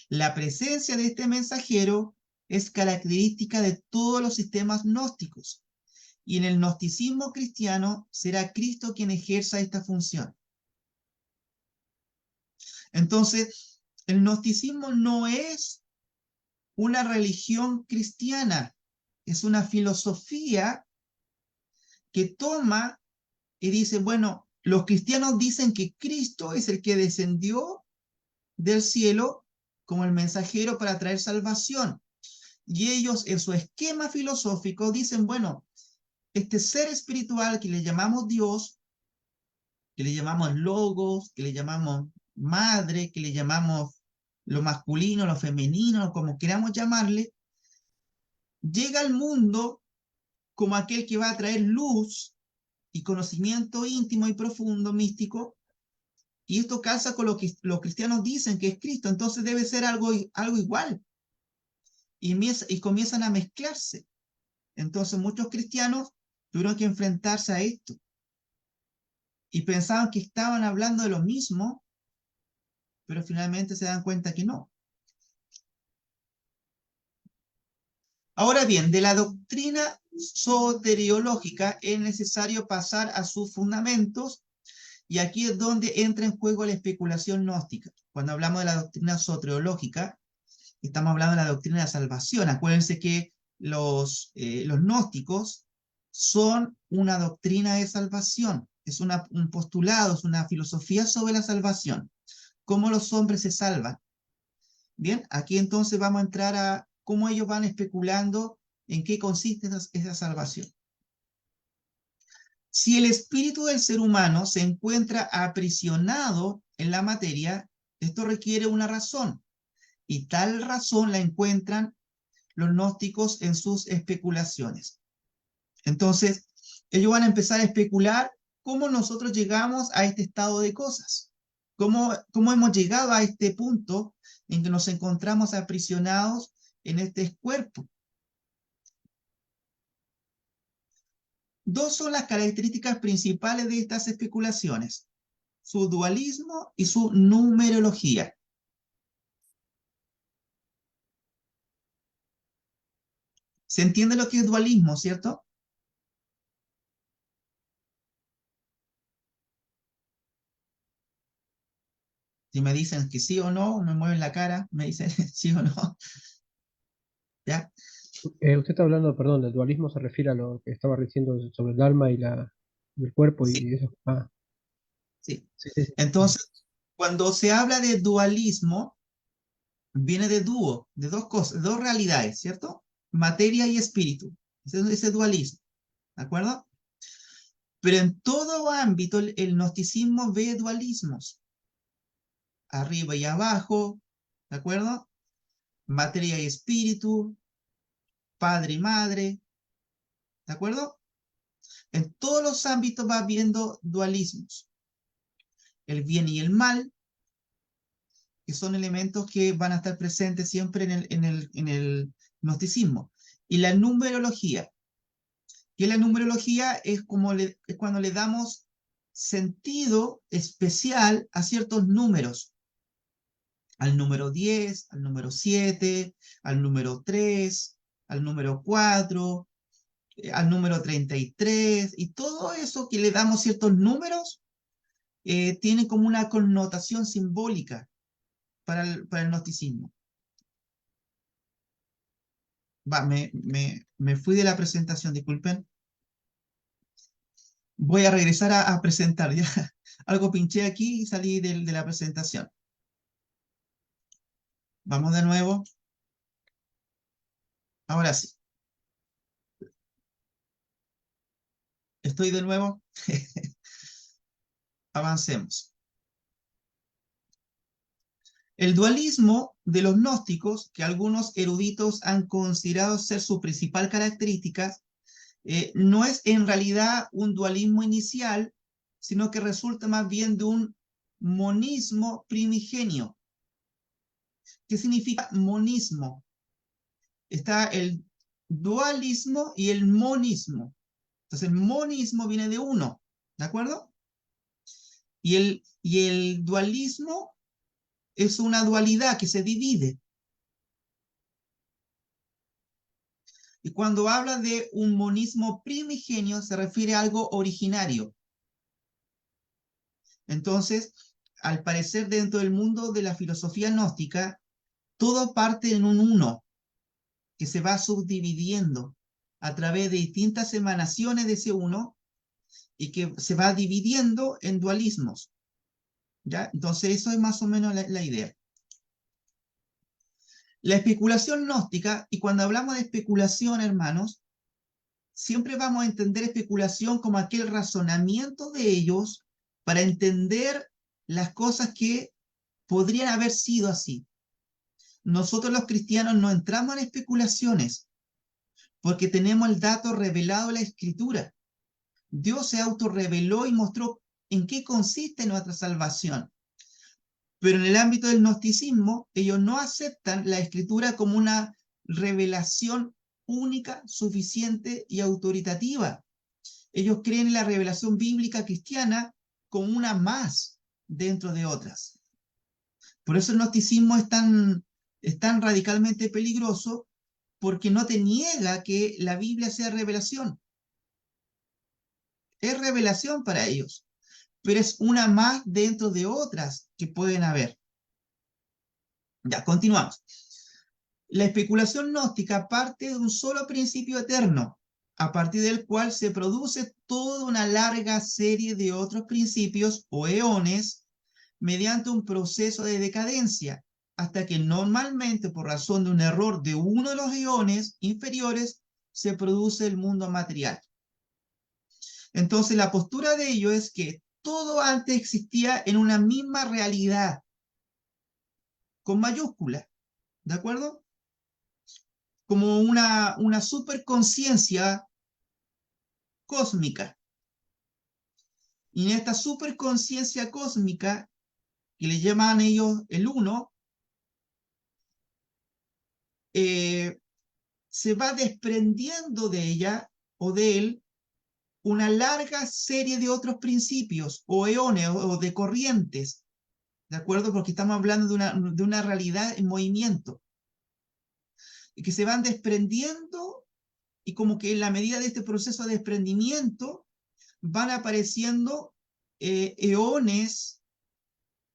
La presencia de este mensajero es característica de todos los sistemas gnósticos, y en el gnosticismo cristiano será Cristo quien ejerza esta función. Entonces, el gnosticismo no es una religión cristiana, es una filosofía que toma y dice, bueno, los cristianos dicen que Cristo es el que descendió del cielo como el mensajero para traer salvación. Y ellos en su esquema filosófico dicen, bueno, este ser espiritual que le llamamos Dios, que le llamamos logos, que le llamamos madre, que le llamamos lo masculino, lo femenino, como queramos llamarle, llega al mundo como aquel que va a traer luz y conocimiento íntimo y profundo, místico, y esto calza con lo que los cristianos dicen que es Cristo, entonces debe ser algo igual, y comienzan a mezclarse. Entonces muchos cristianos tuvieron que enfrentarse a esto, y pensaban que estaban hablando de lo mismo, pero finalmente se dan cuenta que no. Ahora bien, de la doctrina soteriológica es necesario pasar a sus fundamentos, y aquí es donde entra en juego la especulación gnóstica. Cuando hablamos de la doctrina soteriológica, estamos hablando de la doctrina de la salvación. Acuérdense que los gnósticos son una doctrina de salvación, es un postulado, es una filosofía sobre la salvación. ¿Cómo los hombres se salvan? Bien, aquí entonces vamos a entrar a cómo ellos van especulando en qué consiste esa salvación. Si el espíritu del ser humano se encuentra aprisionado en la materia, esto requiere una razón, y tal razón la encuentran los gnósticos en sus especulaciones. Entonces, ellos van a empezar a especular cómo nosotros llegamos a este estado de cosas, cómo hemos llegado a este punto en que nos encontramos aprisionados en este cuerpo. Dos son las características principales de estas especulaciones: su dualismo y su numerología. ¿Se entiende lo que es dualismo, cierto? Si me dicen que sí o no, me mueven la cara, me dicen sí o no. ¿Ya? Usted está hablando, perdón, del dualismo se refiere a lo que estaba diciendo sobre el alma y el cuerpo Sí, y eso. Ah, sí. sí, sí, sí. Entonces, cuando se habla de dualismo, viene de dúo, de dos cosas, dos realidades, ¿cierto? Materia y espíritu. Ese dualismo, ¿de acuerdo? Pero en todo ámbito el gnosticismo ve dualismos, arriba y abajo, ¿de acuerdo? Materia y espíritu, padre y madre, ¿de acuerdo? En todos los ámbitos va viendo dualismos. El bien y el mal, que son elementos que van a estar presentes siempre en el gnosticismo. Y la numerología, que la numerología es cuando le damos sentido especial a ciertos números. Al número 10, al número 7, al número 3, al número 4, al número 33, y todo eso que le damos ciertos números tiene como una connotación simbólica para el gnosticismo. Me fui de la presentación, disculpen. Voy a regresar a presentar, ya. Algo pinché aquí y salí de la presentación. Vamos de nuevo. Ahora sí. Estoy de nuevo. Avancemos. El dualismo de los gnósticos, que algunos eruditos han considerado ser su principal característica, no es en realidad un dualismo inicial, sino que resulta más bien de un monismo primigenio. ¿Qué significa monismo? Está el dualismo y el monismo. Entonces el monismo viene de uno, ¿de acuerdo? Y el dualismo es una dualidad que se divide. Y cuando habla de un monismo primigenio, se refiere a algo originario. Entonces, al parecer, dentro del mundo de la filosofía gnóstica, todo parte en un uno, que se va subdividiendo a través de distintas emanaciones de ese uno, y que se va dividiendo en dualismos. ¿Ya? Entonces, eso es más o menos la idea. La especulación gnóstica, y cuando hablamos de especulación, hermanos, siempre vamos a entender especulación como aquel razonamiento de ellos para entender las cosas que podrían haber sido así. Nosotros los cristianos no entramos en especulaciones porque tenemos el dato revelado en la Escritura. Dios se autorreveló y mostró en qué consiste nuestra salvación. Pero en el ámbito del gnosticismo, ellos no aceptan la Escritura como una revelación única, suficiente y autoritativa. Ellos creen en la revelación bíblica cristiana como una más dentro de otras. Por eso el gnosticismo es tan radicalmente peligroso, porque no te niega que la Biblia sea revelación. Es revelación para ellos, pero es una más dentro de otras que pueden haber. Ya, continuamos. La especulación gnóstica parte de un solo principio eterno, a partir del cual se produce toda una larga serie de otros principios o eones mediante un proceso de decadencia, hasta que normalmente, por razón de un error de uno de los eones inferiores, se produce el mundo material. Entonces, la postura de ello es que todo antes existía en una misma realidad, con mayúscula, ¿de acuerdo? Como una superconciencia cósmica. Y en esta superconciencia cósmica, que le llaman ellos el uno, se va desprendiendo de ella o de él una larga serie de otros principios o eones o de corrientes, ¿de acuerdo? Porque estamos hablando de una realidad en movimiento, y que se van desprendiendo, y como que en la medida de este proceso de desprendimiento van apareciendo eones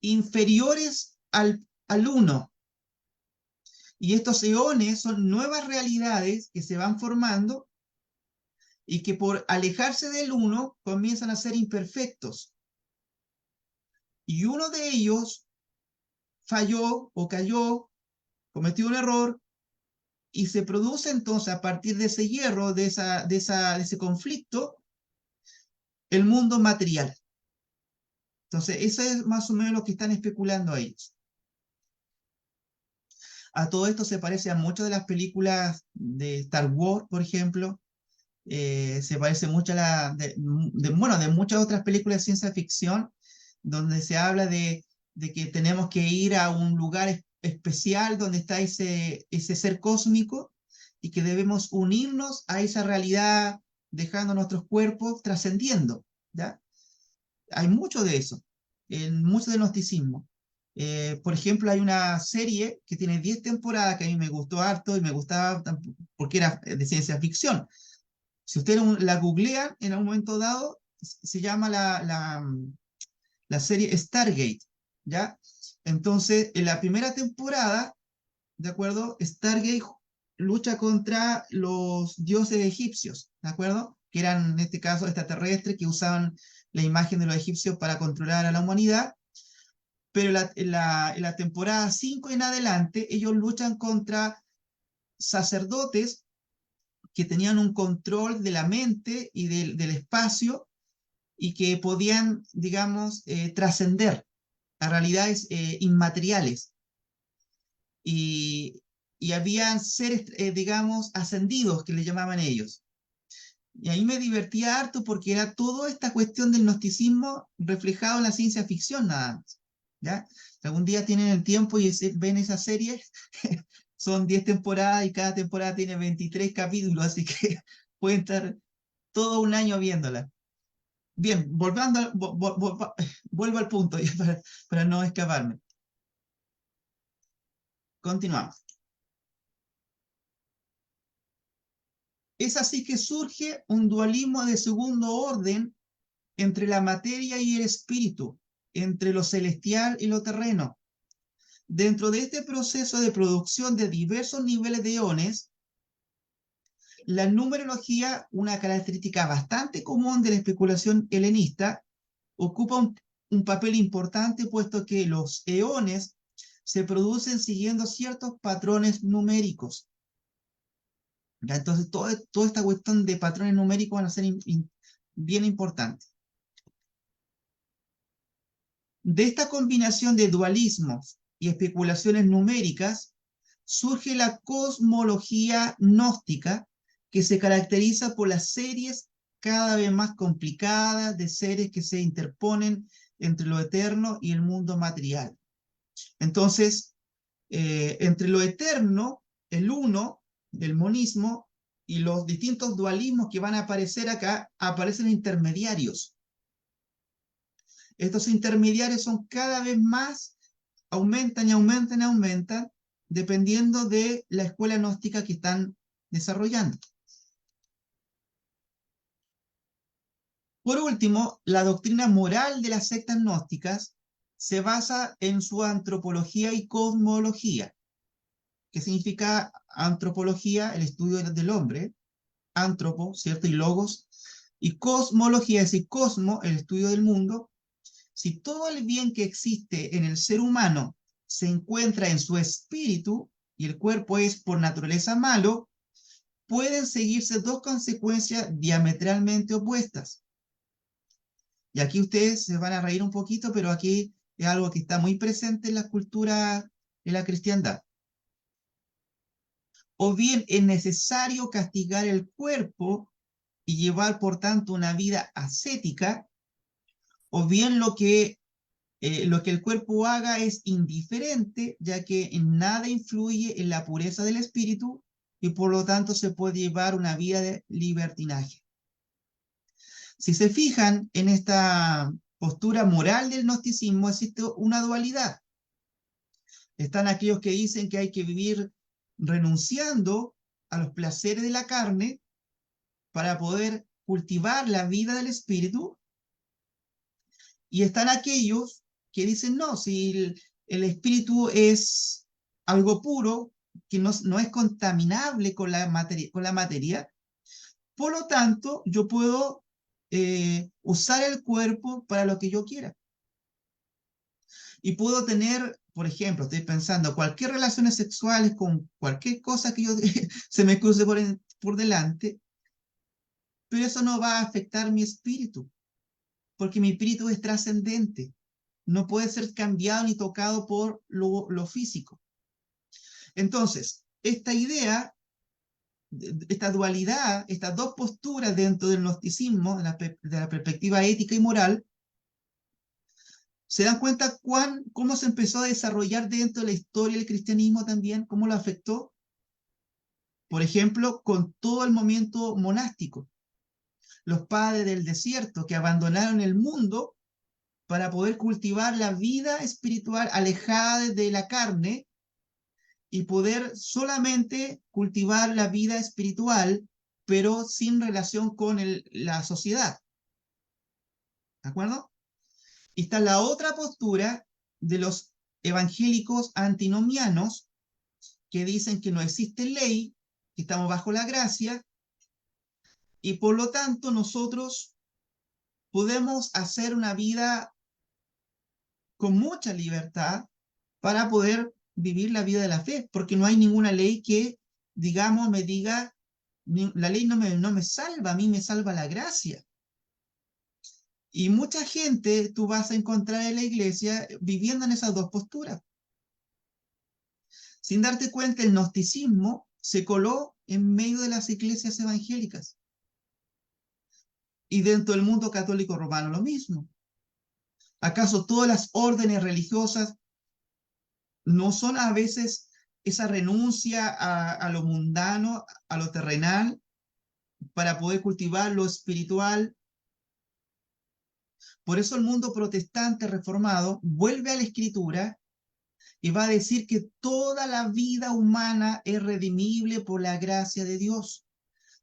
inferiores al uno. Y estos eones son nuevas realidades que se van formando y que por alejarse del uno comienzan a ser imperfectos. Y uno de ellos falló o cayó, cometió un error, y se produce entonces a partir de ese hierro, de ese conflicto, el mundo material. Entonces, eso es más o menos lo que están especulando ellos. A todo esto se parece a muchas de las películas de Star Wars, por ejemplo. Se parece mucho a de muchas otras películas de ciencia ficción, donde se habla de que tenemos que ir a un lugar especial donde está ese ser cósmico, y que debemos unirnos a esa realidad dejando nuestros cuerpos trascendiendo, ¿ya? hay mucho de eso, en mucho de gnosticismo. Por ejemplo, hay una serie que tiene 10 temporadas que a mí me gustó harto y me gustaba porque era de ciencia ficción. Si ustedes la googlean en algún momento dado, se llama la serie Stargate, ¿ya? Entonces, en la primera temporada, ¿de acuerdo? Stargate lucha contra los dioses egipcios, ¿de acuerdo? Que eran, en este caso, extraterrestres que usaban la imagen de los egipcios para controlar a la humanidad. Pero en la temporada 5 en adelante, ellos luchan contra sacerdotes que tenían un control de la mente y del espacio y que podían, digamos, trascender a realidades inmateriales. Y, y habían seres, digamos, ascendidos, que le llamaban ellos. Y ahí me divertía harto porque era toda esta cuestión del gnosticismo reflejado en la ciencia ficción nada más, ¿ya? Si algún día tienen el tiempo y ven esa serie, son 10 temporadas y cada temporada tiene 23 capítulos, así que pueden estar todo un año viéndola. Bien, vuelvo al punto para no escaparme. Continuamos. Es así que surge un dualismo de segundo orden entre la materia y el espíritu, entre lo celestial y lo terreno. Dentro de este proceso de producción de diversos niveles de iones, la numerología, una característica bastante común de la especulación helenista, ocupa un papel importante puesto que los eones se producen siguiendo ciertos patrones numéricos. ¿Ya? Entonces, toda esta cuestión de patrones numéricos van a ser bien importantes. De esta combinación de dualismos y especulaciones numéricas surge la cosmología gnóstica, que se caracteriza por las series cada vez más complicadas de seres que se interponen entre lo eterno y el mundo material. Entonces, entre lo eterno, el uno, el monismo, y los distintos dualismos que van a aparecer acá, aparecen intermediarios. Estos intermediarios son cada vez más, aumentan y aumentan y aumentan, dependiendo de la escuela gnóstica que están desarrollando. Por último, la doctrina moral de las sectas gnósticas se basa en su antropología y cosmología. ¿Qué significa antropología? El estudio del hombre, antropo, ¿cierto? Y logos. Y cosmología, es decir, cosmo, el estudio del mundo. Si todo el bien que existe en el ser humano se encuentra en su espíritu y el cuerpo es por naturaleza malo, pueden seguirse dos consecuencias diametralmente opuestas. Y aquí ustedes se van a reír un poquito, pero aquí es algo que está muy presente en la cultura de la cristiandad. O bien es necesario castigar el cuerpo y llevar, por tanto, una vida ascética, o bien lo que el cuerpo haga es indiferente, ya que en nada influye en la pureza del espíritu y por lo tanto se puede llevar una vida de libertinaje. Si se fijan en esta postura moral del gnosticismo, existe una dualidad. Están aquellos que dicen que hay que vivir renunciando a los placeres de la carne para poder cultivar la vida del espíritu, y están aquellos que dicen, no, si el espíritu es algo puro, que no es contaminable con la materia, por lo tanto, yo puedo usar el cuerpo para lo que yo quiera. Y puedo tener, por ejemplo, estoy pensando, cualquier relaciones sexuales con cualquier cosa que yo se me cruce por delante, pero eso no va a afectar mi espíritu, porque mi espíritu es trascendente. No puede ser cambiado ni tocado por lo físico. Entonces, esta idea, esta dualidad, estas dos posturas dentro del gnosticismo, de la perspectiva ética y moral, se dan cuenta cómo se empezó a desarrollar dentro de la historia del cristianismo también, cómo lo afectó, por ejemplo, con todo el movimiento monástico. Los padres del desierto que abandonaron el mundo para poder cultivar la vida espiritual alejada de la carne y poder solamente cultivar la vida espiritual, pero sin relación con la sociedad. ¿De acuerdo? Y está la otra postura de los evangélicos antinomianos, que dicen que no existe ley, que estamos bajo la gracia, y por lo tanto nosotros podemos hacer una vida con mucha libertad para poder vivir la vida de la fe, porque no hay ninguna ley que, digamos, me diga, la ley no me salva, a mí me salva la gracia. Y mucha gente tú vas a encontrar en la iglesia viviendo en esas dos posturas. Sin darte cuenta, el gnosticismo se coló en medio de las iglesias evangélicas. Y dentro del mundo católico romano lo mismo. ¿Acaso todas las órdenes religiosas no son a veces esa renuncia a lo mundano, a lo terrenal, para poder cultivar lo espiritual? Por eso el mundo protestante reformado vuelve a la Escritura y va a decir que toda la vida humana es redimible por la gracia de Dios.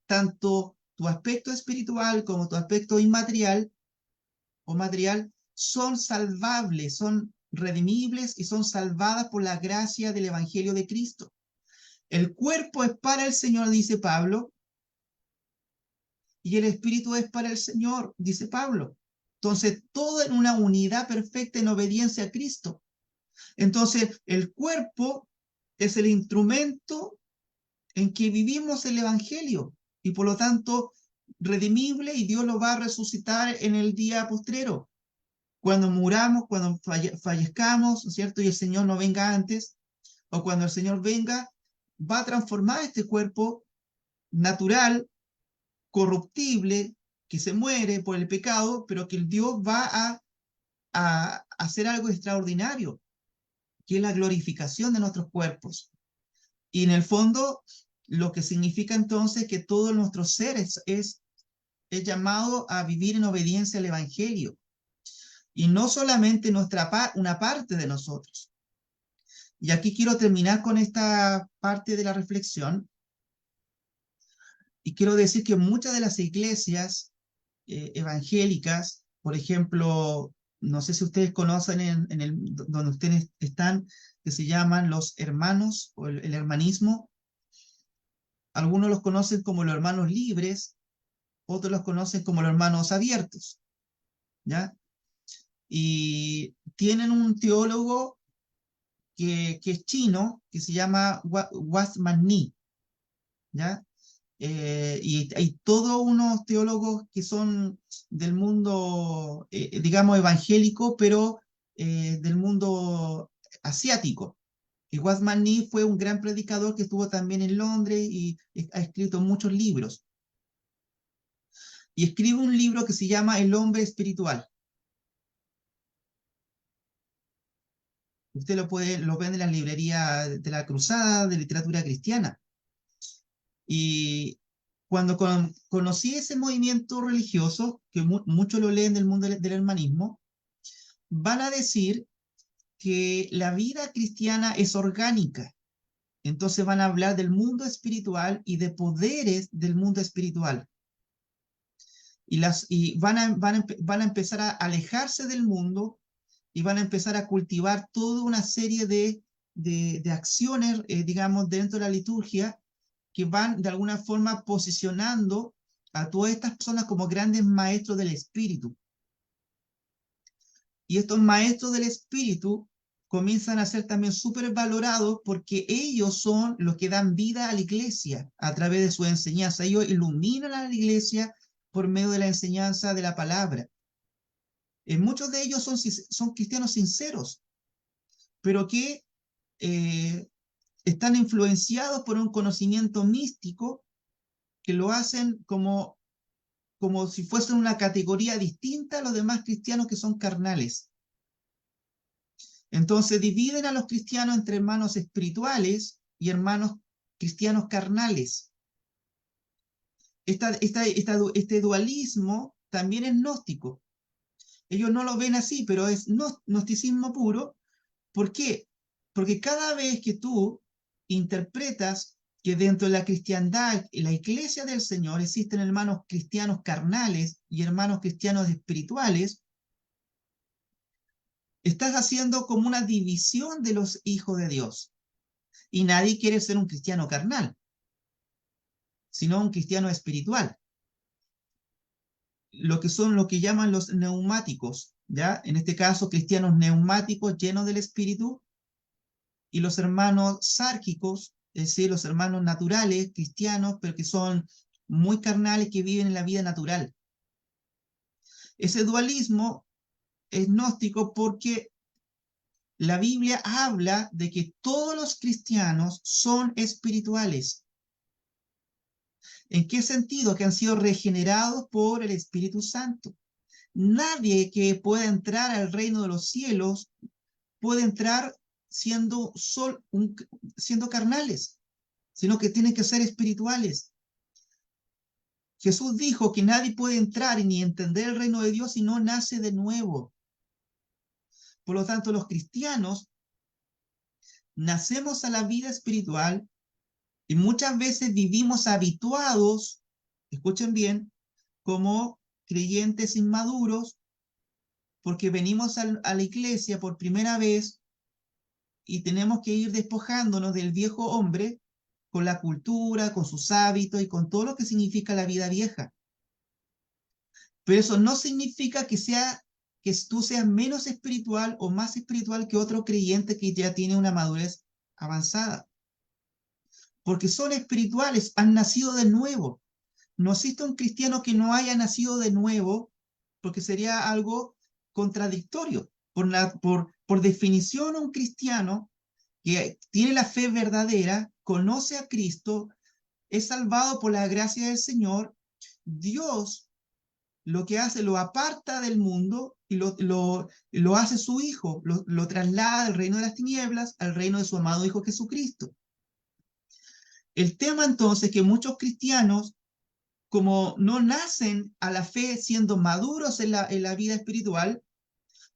Tanto tu aspecto espiritual como tu aspecto inmaterial o material son salvables, son redimibles y son salvadas por la gracia del Evangelio de Cristo. El cuerpo es para el Señor, dice Pablo, y el espíritu es para el Señor, dice Pablo. Entonces, todo en una unidad perfecta en obediencia a Cristo. Entonces, el cuerpo es el instrumento en que vivimos el Evangelio y por lo tanto redimible, y Dios lo va a resucitar en el día postrero. Cuando muramos, cuando fallezcamos, ¿cierto? Y el Señor no venga antes, o cuando el Señor venga, va a transformar este cuerpo natural, corruptible, que se muere por el pecado, pero que el Dios va a hacer algo extraordinario, que es la glorificación de nuestros cuerpos. Y en el fondo, lo que significa entonces que todo nuestro ser es llamado a vivir en obediencia al Evangelio. Y no solamente una parte de nosotros. Y aquí quiero terminar con esta parte de la reflexión. Y quiero decir que muchas de las iglesias evangélicas, por ejemplo, no sé si ustedes conocen donde ustedes están, que se llaman los hermanos o el hermanismo. Algunos los conocen como los hermanos libres, otros los conocen como los hermanos abiertos, ¿ya? Y tienen un teólogo que es chino, que se llama Watchman Nee, ¿ya? Y hay todos unos teólogos que son del mundo, digamos, evangélico, pero del mundo asiático. Y Watchman Nee fue un gran predicador que estuvo también en Londres y ha escrito muchos libros. Y escribe un libro que se llama El hombre espiritual. Usted lo vende en las librerías de la Cruzada, de literatura cristiana. Y cuando conocí ese movimiento religioso, que muchos lo leen del mundo del hermanismo, van a decir que la vida cristiana es orgánica. Entonces van a hablar del mundo espiritual y de poderes del mundo espiritual. Y van a empezar a alejarse del mundo y van a empezar a cultivar toda una serie de acciones, digamos, dentro de la liturgia, que van de alguna forma posicionando a todas estas personas como grandes maestros del espíritu. Y estos maestros del espíritu comienzan a ser también súper valorados porque ellos son los que dan vida a la iglesia a través de su enseñanza. Ellos iluminan a la iglesia por medio de la enseñanza de la palabra. Muchos de ellos son cristianos sinceros, pero que están influenciados por un conocimiento místico que lo hacen como si fuesen una categoría distinta a los demás cristianos que son carnales. Entonces dividen a los cristianos entre hermanos espirituales y hermanos cristianos carnales. Este dualismo también es gnóstico. ellos no lo ven así, pero es gnosticismo puro. ¿Por qué? Porque cada vez que tú interpretas que dentro de la cristiandad, en la iglesia del Señor, existen hermanos cristianos carnales y hermanos cristianos espirituales, estás haciendo como una división de los hijos de Dios. Y nadie quiere ser un cristiano carnal, sino un cristiano espiritual. Lo que son lo que llaman los neumáticos, ¿ya? En este caso, cristianos neumáticos llenos del Espíritu, y los hermanos sárquicos, es decir, los hermanos naturales, cristianos, pero que son muy carnales, que viven en la vida natural. Ese dualismo es gnóstico porque la Biblia habla de que todos los cristianos son espirituales. ¿En qué sentido? Que han sido regenerados por el Espíritu Santo. Nadie que pueda entrar al reino de los cielos puede entrar siendo carnales, sino que tienen que ser espirituales. Jesús dijo que nadie puede entrar ni entender el reino de Dios si no nace de nuevo. Por lo tanto, los cristianos nacemos a la vida espiritual y muchas veces vivimos habituados, escuchen bien, como creyentes inmaduros, porque venimos a la iglesia por primera vez y tenemos que ir despojándonos del viejo hombre con la cultura, con sus hábitos y con todo lo que significa la vida vieja. Pero eso no significa que tú seas menos espiritual o más espiritual que otro creyente que ya tiene una madurez avanzada. Porque son espirituales, han nacido de nuevo. No existe un cristiano que no haya nacido de nuevo, porque sería algo contradictorio. Por definición, un cristiano que tiene la fe verdadera, conoce a Cristo, es salvado por la gracia del Señor. Dios lo que hace, lo aparta del mundo y lo hace su hijo, lo traslada del reino de las tinieblas al reino de su amado Hijo Jesucristo. El tema entonces es que muchos cristianos, como no nacen a la fe siendo maduros en la vida espiritual,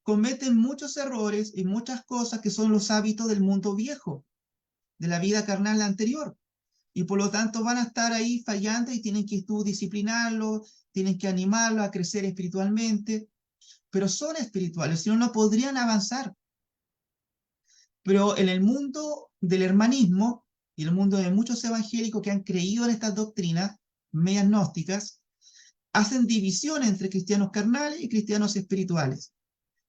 cometen muchos errores y muchas cosas que son los hábitos del mundo viejo, de la vida carnal anterior. Y por lo tanto van a estar ahí fallando y tienen que tú disciplinarlo, tienen que animarlo a crecer espiritualmente, pero son espirituales, si no, no podrían avanzar. Pero en el mundo del hermanismo y el mundo de muchos evangélicos que han creído en estas doctrinas medias gnósticas, hacen división entre cristianos carnales y cristianos espirituales.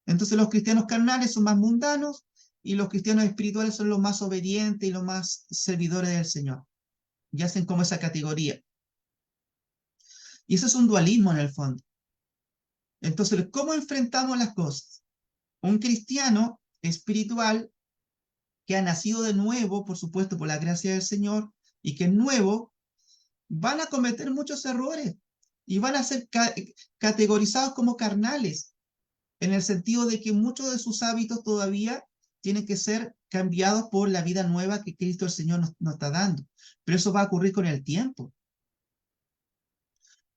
Entonces los cristianos carnales son más mundanos y los cristianos espirituales son los más obedientes y los más servidores del Señor. Y hacen como esa categoría. Y eso es un dualismo en el fondo. Entonces, ¿cómo enfrentamos las cosas? Un cristiano espiritual que ha nacido de nuevo, por supuesto, por la gracia del Señor, y que es nuevo, van a cometer muchos errores y van a ser categorizados como carnales, en el sentido de que muchos de sus hábitos todavía tienen que ser cambiados por la vida nueva que Cristo el Señor nos está dando. Pero eso va a ocurrir con el tiempo.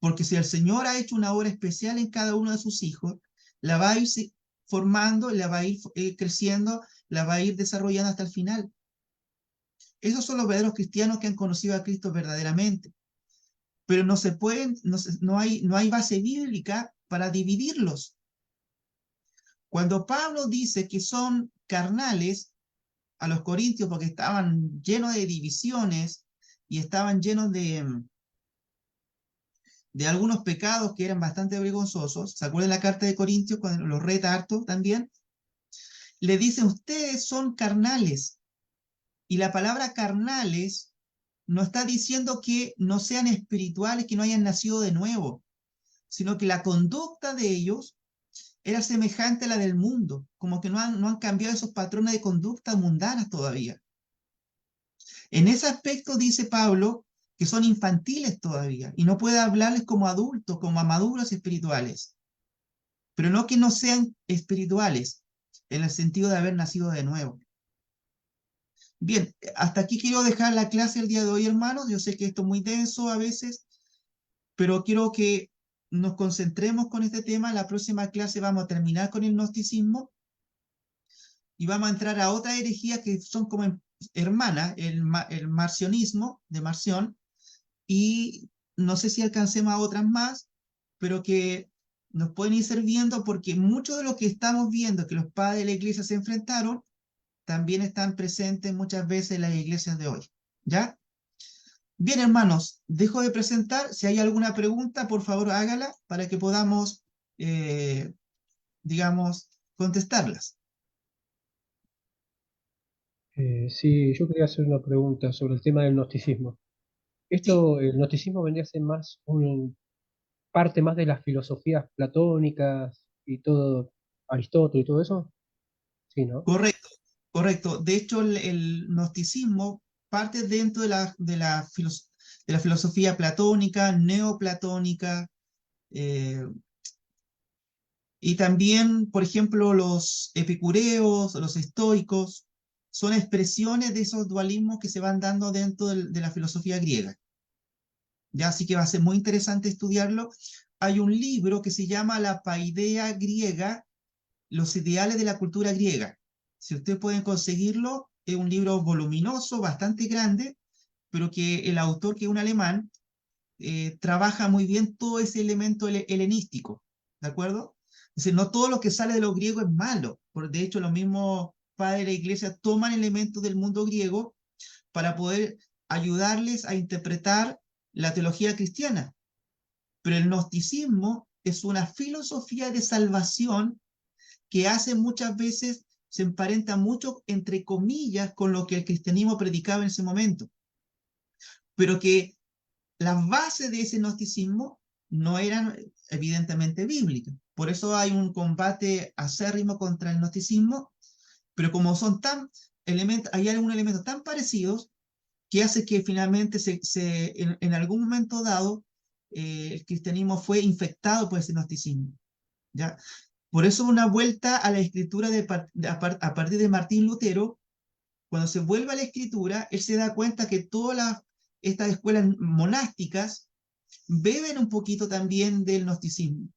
Porque si el Señor ha hecho una obra especial en cada uno de sus hijos, la va a ir formando, la va a ir creciendo, la va a ir desarrollando hasta el final. Esos son los verdaderos cristianos que han conocido a Cristo verdaderamente. Pero no se pueden, no hay base bíblica para dividirlos. Cuando Pablo dice que son carnales a los corintios porque estaban llenos de divisiones y estaban llenos de algunos pecados que eran bastante vergonzosos, ¿se acuerdan la carta de Corintios cuando los reta harto también? Le dicen, ustedes son carnales. Y la palabra carnales no está diciendo que no sean espirituales, que no hayan nacido de nuevo, sino que la conducta de ellos era semejante a la del mundo, como que no han cambiado esos patrones de conducta mundanas todavía. En ese aspecto dice Pablo que son infantiles todavía y no puede hablarles como adultos, como a maduros espirituales, pero no que no sean espirituales en el sentido de haber nacido de nuevo. Bien, hasta aquí quiero dejar la clase el día de hoy, hermanos. Yo sé que esto es muy denso a veces, pero quiero que nos concentremos con este tema. La próxima clase vamos a terminar con el gnosticismo y vamos a entrar a otras herejías que son como hermanas, el marcionismo de Marción, y no sé si alcancemos a otras más, pero que nos pueden ir sirviendo porque mucho de lo que estamos viendo que los padres de la iglesia se enfrentaron también están presentes muchas veces en las iglesias de hoy. ¿Ya? Bien, hermanos, dejo de presentar. Si hay alguna pregunta, por favor hágala para que podamos, digamos, contestarlas. Sí, yo quería hacer una pregunta sobre el tema del gnosticismo. Sí, El gnosticismo vendría a ser más parte más de las filosofías platónicas y todo, Aristóteles y todo eso. Sí, ¿no? correcto, correcto. De hecho, el gnosticismo parte dentro de la filosofía platónica, neoplatónica, eh, y también, por ejemplo, los epicureos, los estoicos, son expresiones de esos dualismos que se van dando dentro de la filosofía griega. Ya, así que va a ser muy interesante estudiarlo. Hay un libro que se llama La Paideia griega, los ideales de la cultura griega. Si ustedes pueden conseguirlo, es un libro voluminoso, bastante grande, pero que el autor, que es un alemán, trabaja muy bien todo ese elemento helenístico, ¿de acuerdo? Es decir, no todo lo que sale de lo griego es malo, porque de hecho los mismos padres de la iglesia toman elementos del mundo griego para poder ayudarles a interpretar la teología cristiana. Pero el gnosticismo es una filosofía de salvación que hace muchas veces, se emparenta mucho, entre comillas, con lo que el cristianismo predicaba en ese momento, pero que las bases de ese gnosticismo no eran evidentemente bíblicas. Por eso hay un combate acérrimo contra el gnosticismo, pero como son hay algunos elementos tan parecidos que hace que finalmente en algún momento dado el cristianismo fue infectado por ese gnosticismo. ¿Ya? Por eso una vuelta a la escritura a partir de Martín Lutero, cuando se vuelve a la escritura, él se da cuenta que todas estas escuelas monásticas beben un poquito también del gnosticismo.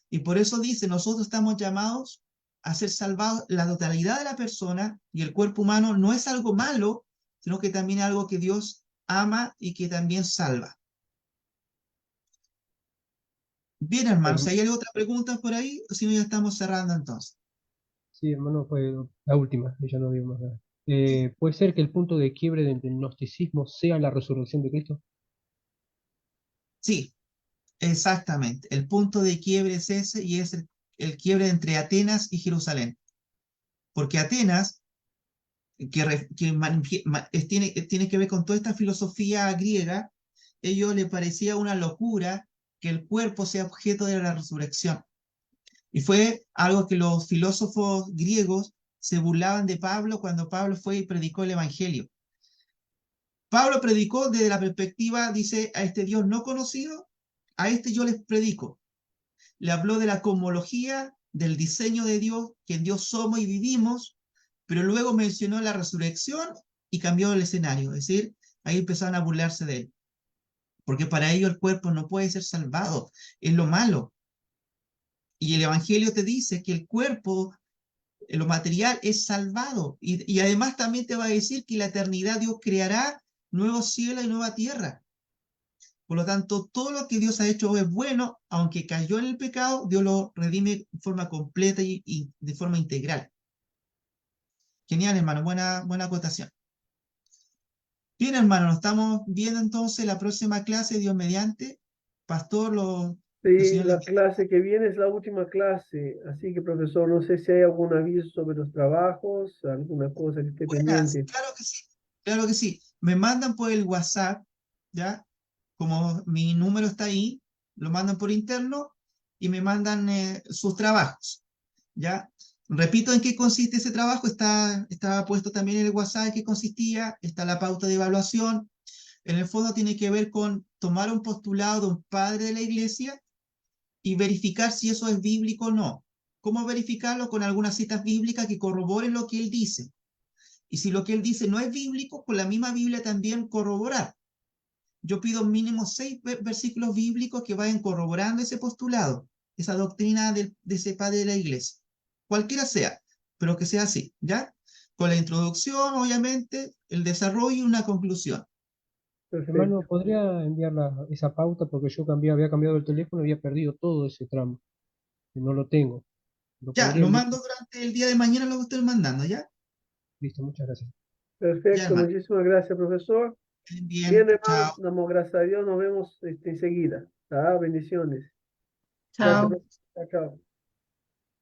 Y por eso dice, nosotros estamos llamados a ser salvados. La totalidad de la persona y el cuerpo humano no es algo malo, sino que también es algo que Dios ama y que también salva. Bien, hermanos, Herm- ¿hay alguna otra pregunta por ahí? O si no, ya estamos cerrando entonces. sí, hermano, fue la última, y ya no digo más nada. ¿Puede ser que el punto de quiebre del gnosticismo sea la resurrección de Cristo? Sí, exactamente. El punto de quiebre es ese y es el quiebre entre Atenas y Jerusalén. Porque Atenas, tiene que ver con toda esta filosofía griega, ellos les parecía una locura que el cuerpo sea objeto de la resurrección. Y fue algo que los filósofos griegos se burlaban de Pablo cuando Pablo fue y predicó el Evangelio. Pablo predicó desde la perspectiva, dice, a este Dios no conocido, a este yo les predico. Le habló de la cosmología, del diseño de Dios, que en Dios somos y vivimos, pero luego mencionó la resurrección y cambió el escenario. Es decir, ahí empezaron a burlarse de él. Porque para ellos el cuerpo no puede ser salvado, es lo malo. Y el Evangelio te dice que el cuerpo, lo material, es salvado. Y además también te va a decir que en la eternidad Dios creará nuevos cielos y nueva tierra. Por lo tanto, todo lo que Dios ha hecho es bueno, aunque cayó en el pecado, Dios lo redime de forma completa y de forma integral. Genial, hermano, buena acotación. Bien, hermano, nos estamos viendo entonces la próxima clase, Dios mediante. Pastor, el Sí, Señor le la bendiga. clase que viene es la última clase, así que profesor, no sé si hay algún aviso sobre los trabajos, alguna cosa que esté Buenas, pendiente. claro que sí, claro que sí. Me mandan por el WhatsApp, ¿ya? Como mi número está ahí, lo mandan por interno y me mandan sus trabajos, ¿ya? Repito en qué consiste ese trabajo, estaba puesto también en el WhatsApp en qué consistía, está la pauta de evaluación. En el fondo tiene que ver con tomar un postulado de un padre de la iglesia y verificar si eso es bíblico o no. ¿Cómo verificarlo? Con algunas citas bíblicas que corroboren lo que él dice. Y si lo que él dice no es bíblico, con la misma Biblia también corroborar. yo pido mínimo 6 versículos bíblicos que vayan corroborando ese postulado, esa doctrina de ese padre de la iglesia, cualquiera sea, pero que sea así, ¿ya? Con la introducción, obviamente, el desarrollo y una conclusión. Perfecto. Hermano, ¿podría enviar esa pauta? Porque yo había cambiado el teléfono y había perdido todo ese tramo. Y no lo tengo. ¿Lo Ya, podría lo enviar? mando durante el día de mañana, lo estoy mandando, ¿ya? Listo, muchas gracias. Ya, Perfecto, hermano. muchísimas gracias, profesor. Bien, Bien, hermanos, chao. damos gracias a Dios, nos vemos enseguida. Bendiciones. Gracias, Chao. profesor. Chao, chao.